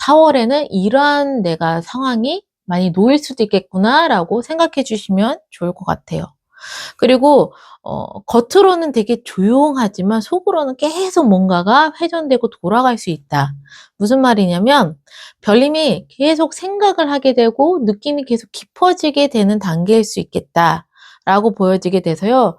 4월에는 이러한 내가 상황이 많이 놓일 수도 있겠구나라고 생각해 주시면 좋을 것 같아요. 그리고 겉으로는 되게 조용하지만 속으로는 계속 뭔가가 회전되고 돌아갈 수 있다. 무슨 말이냐면 별님이 계속 생각을 하게 되고 느낌이 계속 깊어지게 되는 단계일 수 있겠다라고 보여지게 돼서요.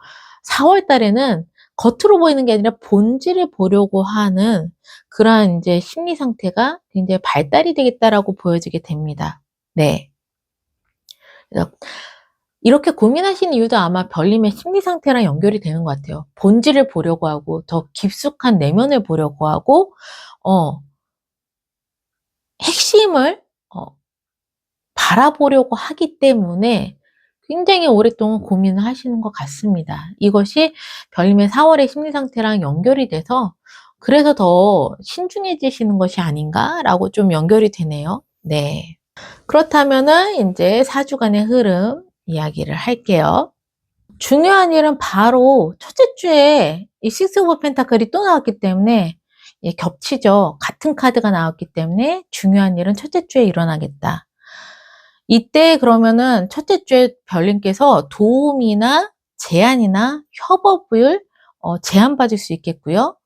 4월 달에는 겉으로 보이는 게 아니라 본질을 보려고 하는 그러한 이제 심리 상태가 굉장히 발달이 되겠다라고 보여지게 됩니다. 네. 그래서 이렇게 고민하신 이유도 아마 별님의 심리 상태랑 연결이 되는 것 같아요. 본질을 보려고 하고 더 깊숙한 내면을 보려고 하고 핵심을 바라보려고 하기 때문에 굉장히 오랫동안 고민을 하시는 것 같습니다. 이것이 별님의 4월의 심리 상태랑 연결이 돼서 그래서 더 신중해지시는 것이 아닌가라고 좀 연결이 되네요. 네. 그렇다면은 이제 4주간의 흐름 이야기를 할게요. 중요한 일은 바로 첫째 주에 이 식스 오브 펜타클이 또 나왔기 때문에 겹치죠. 같은 카드가 나왔기 때문에 중요한 일은 첫째 주에 일어나겠다. 이때 그러면은 첫째 주에 별님께서 도움이나 제안이나 협업을 제안받을 수 있겠고요.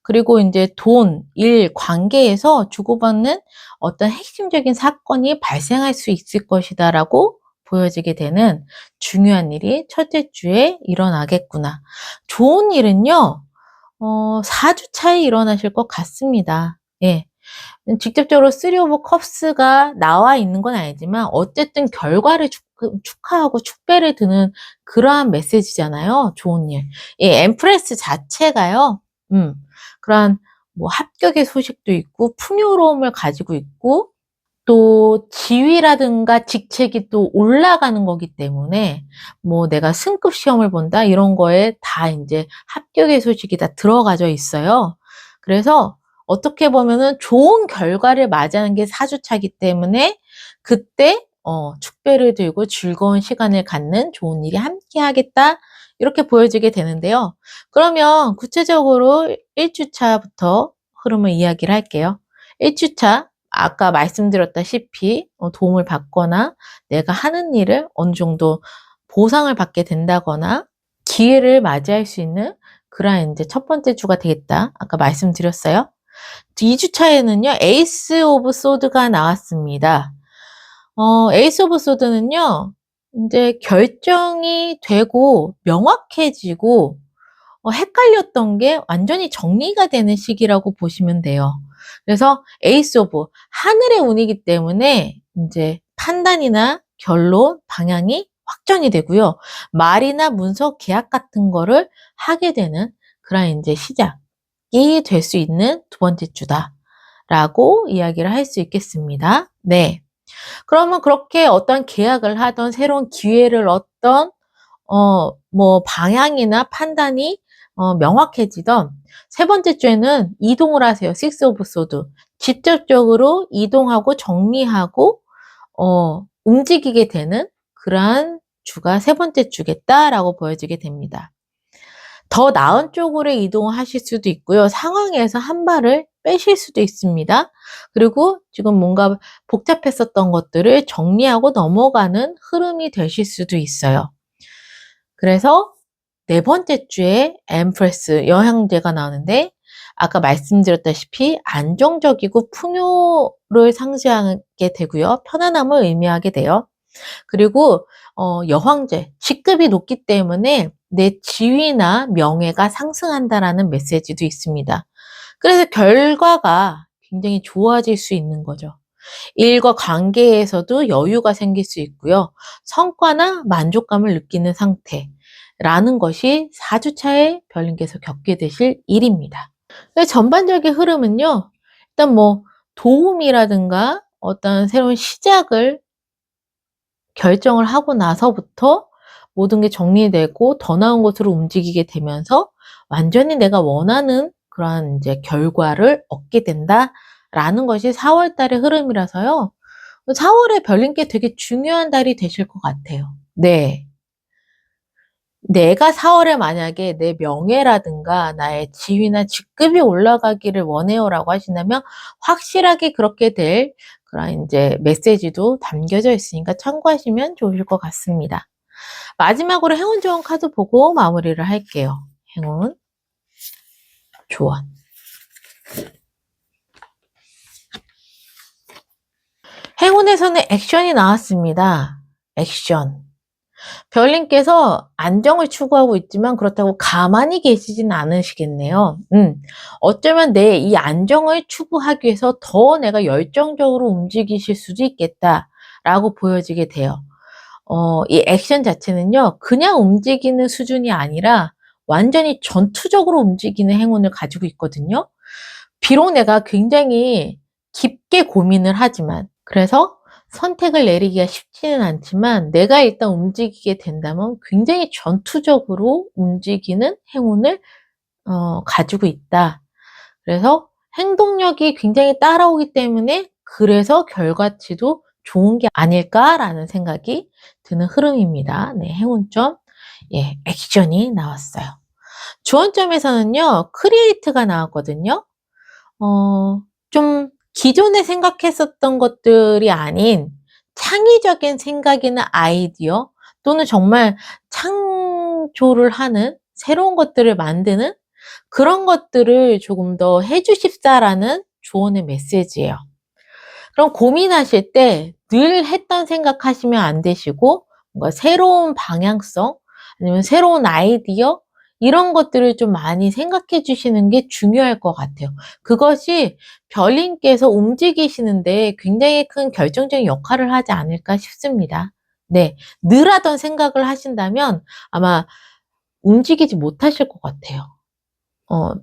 그리고 이제 돈, 일, 관계에서 주고받는 어떤 핵심적인 사건이 발생할 수 있을 것이다라고 보여지게 되는 중요한 일이 첫째 주에 일어나겠구나. 좋은 일은요, 4주 차에 일어나실 것 같습니다. 예. 직접적으로 쓰리 오브 컵스가 나와 있는 건 아니지만 어쨌든 결과를 축하하고 축배를 드는 그러한 메시지잖아요. 좋은 일. 이 엠프레스 자체가요. 그러한 뭐 합격의 소식도 있고 풍요로움을 가지고 있고 또 지위라든가 직책이 또 올라가는 거기 때문에 뭐 내가 승급 시험을 본다 이런 거에 다 인제 합격의 소식이 다 들어가져 있어요. 그래서 어떻게 보면은 좋은 결과를 맞이하는 게 4주 차이기 때문에 그때 축배를 들고 즐거운 시간을 갖는 좋은 일이 함께하겠다 이렇게 보여지게 되는데요. 그러면 구체적으로 1 주차부터 흐름을 이야기를 할게요. 1 주차 아까 말씀드렸다시피 도움을 받거나 내가 하는 일을 어느 정도 보상을 받게 된다거나 기회를 맞이할 수 있는 그러한 인제 첫 번째 주가 되겠다. 아까 말씀드렸어요. 2 주차에는요. 에이스 오브 소드가 나왔습니다. 에이스 오브 소드는요. 인제 결정이 되고 명확해지고 헷갈렸던 게 완전히 정리가 되는 시기라고 보시면 돼요. 그래서 에이스 오브 하늘의 운이기 때문에 인제 판단이나 결론, 방향이 확정이 되고요. 말이나 문서 계약 같은 거를 하게 되는 그런 인제 시작이 될 수 있는 두 번째 주다라고 이야기를 할 수 있겠습니다. 네. 그러면 그렇게 어떤 계약을 하든 새로운 기회를 얻든 뭐 방향이나 판단이 명확해지던 세 번째 주에는 이동을 하세요. 식스 오브 소드. 직접적으로 이동하고 정리하고 움직이게 되는 그러한 주가 세 번째 주겠다라고 보여지게 됩니다. 더 나은 쪽으로 이동하실 수도 있고요. 상황에서 한 발을 빼실 수도 있습니다. 그리고 지금 뭔가 복잡했었던 것들을 정리하고 넘어가는 흐름이 되실 수도 있어요. 그래서 네 번째 주에 엠프레스 영향제가 나오는데 아까 말씀드렸다시피 안정적이고 풍요를 상징하게 되고요. 편안함을 의미하게 돼요. 그리고 여황제, 직급이 높기 때문에 내 지위나 명예가 상승한다라는 메시지도 있습니다. 그래서 결과가 굉장히 좋아질 수 있는 거죠. 일과 관계에서도 여유가 생길 수 있고요. 성과나 만족감을 느끼는 상태라는 것이 4주 차에 별님께서 겪게 되실 일입니다. 전반적인 흐름은요. 일단 뭐 도움이라든가 어떤 새로운 시작을 결정을 하고 나서부터 모든 게 정리되고 더 나은 곳으로 움직이게 되면서 완전히 내가 원하는 그러한 이제 결과를 얻게 된다라는 것이 4 월달의 흐름이라서요. 4 월에 별님께 되게 중요한 달이 되실 것 같아요. 네. 내가 4 월에 만약에 내 명예라든가 나의 지위나 직급이 올라가기를 원해요라고 하신다면 확실하게 그렇게 될 그런 인제 메시지도 담겨져 있으니까 참고하시면 좋으실 것 같습니다. 마지막으로 행운 조언 카드 보고 마무리를 할게요. 행운 조언. 행운에서는 액션이 나왔습니다. 액션. 별님께서 안정을 추구하고 있지만 그렇다고 가만히 계시진 않으시겠네요. 어쩌면 내 이 안정을 추구하기 위해서 더 내가 열정적으로 움직이실 수도 있겠다라고 보여지게 돼요. 이 액션 자체는요, 그냥 움직이는 수준이 아니라 완전히 전투적으로 움직이는 행운을 가지고 있거든요. 비록 내가 굉장히 깊게 고민을 하지만, 그래서 선택을 내리기가 쉽지는 않지만 내가 일단 움직이게 된다면 굉장히 전투적으로 움직이는 행운을 가지고 있다. 그래서 행동력이 굉장히 따라오기 때문에 그래서 결과치도 좋은 게 아닐까라는 생각이 드는 흐름입니다. 네, 행운점, 예, 액션이 나왔어요. 주원점에서는요, 크리에이트가 나왔거든요. 좀 기존에 생각했었던 것들이 아닌 창의적인 생각이나 아이디어 또는 정말 창조를 하는 새로운 것들을 만드는 그런 것들을 조금 더 해 주십사라는 조언의 메시지예요. 그럼 고민하실 때 늘 했던 생각하시면 안 되시고 뭔가 새로운 방향성 아니면 새로운 아이디어 이런 것들을 좀 많이 생각해 주시는 게 중요할 것 같아요. 그것이 별님께서 움직이시는 데 굉장히 큰 결정적인 역할을 하지 않을까 싶습니다. 네. 늘 하던 생각을 하신다면 아마 움직이지 못하실 것 같아요.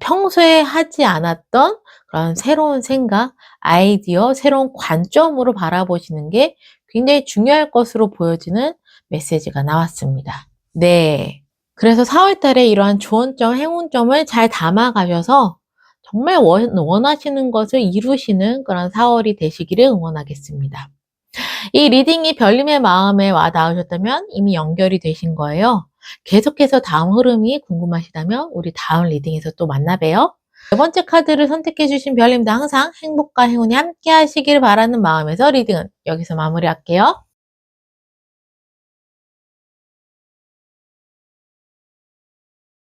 평소에 하지 않았던 그런 새로운 생각, 아이디어, 새로운 관점으로 바라보시는 게 굉장히 중요할 것으로 보여지는 메시지가 나왔습니다. 네. 그래서 4월 달에 이러한 조언점, 행운점을 잘 담아 가셔서 정말 원하시는 것을 이루시는 그런 4월이 되시기를 응원하겠습니다. 이 리딩이 별님의 마음에 와 닿으셨다면 이미 연결이 되신 거예요. 계속해서 다음 흐름이 궁금하시다면 우리 다음 리딩에서 또 만나 봬요. 네 번째 카드를 선택해 주신 별님도 항상 행복과 행운이 함께 하시길 바라는 마음에서 리딩은 여기서 마무리할게요.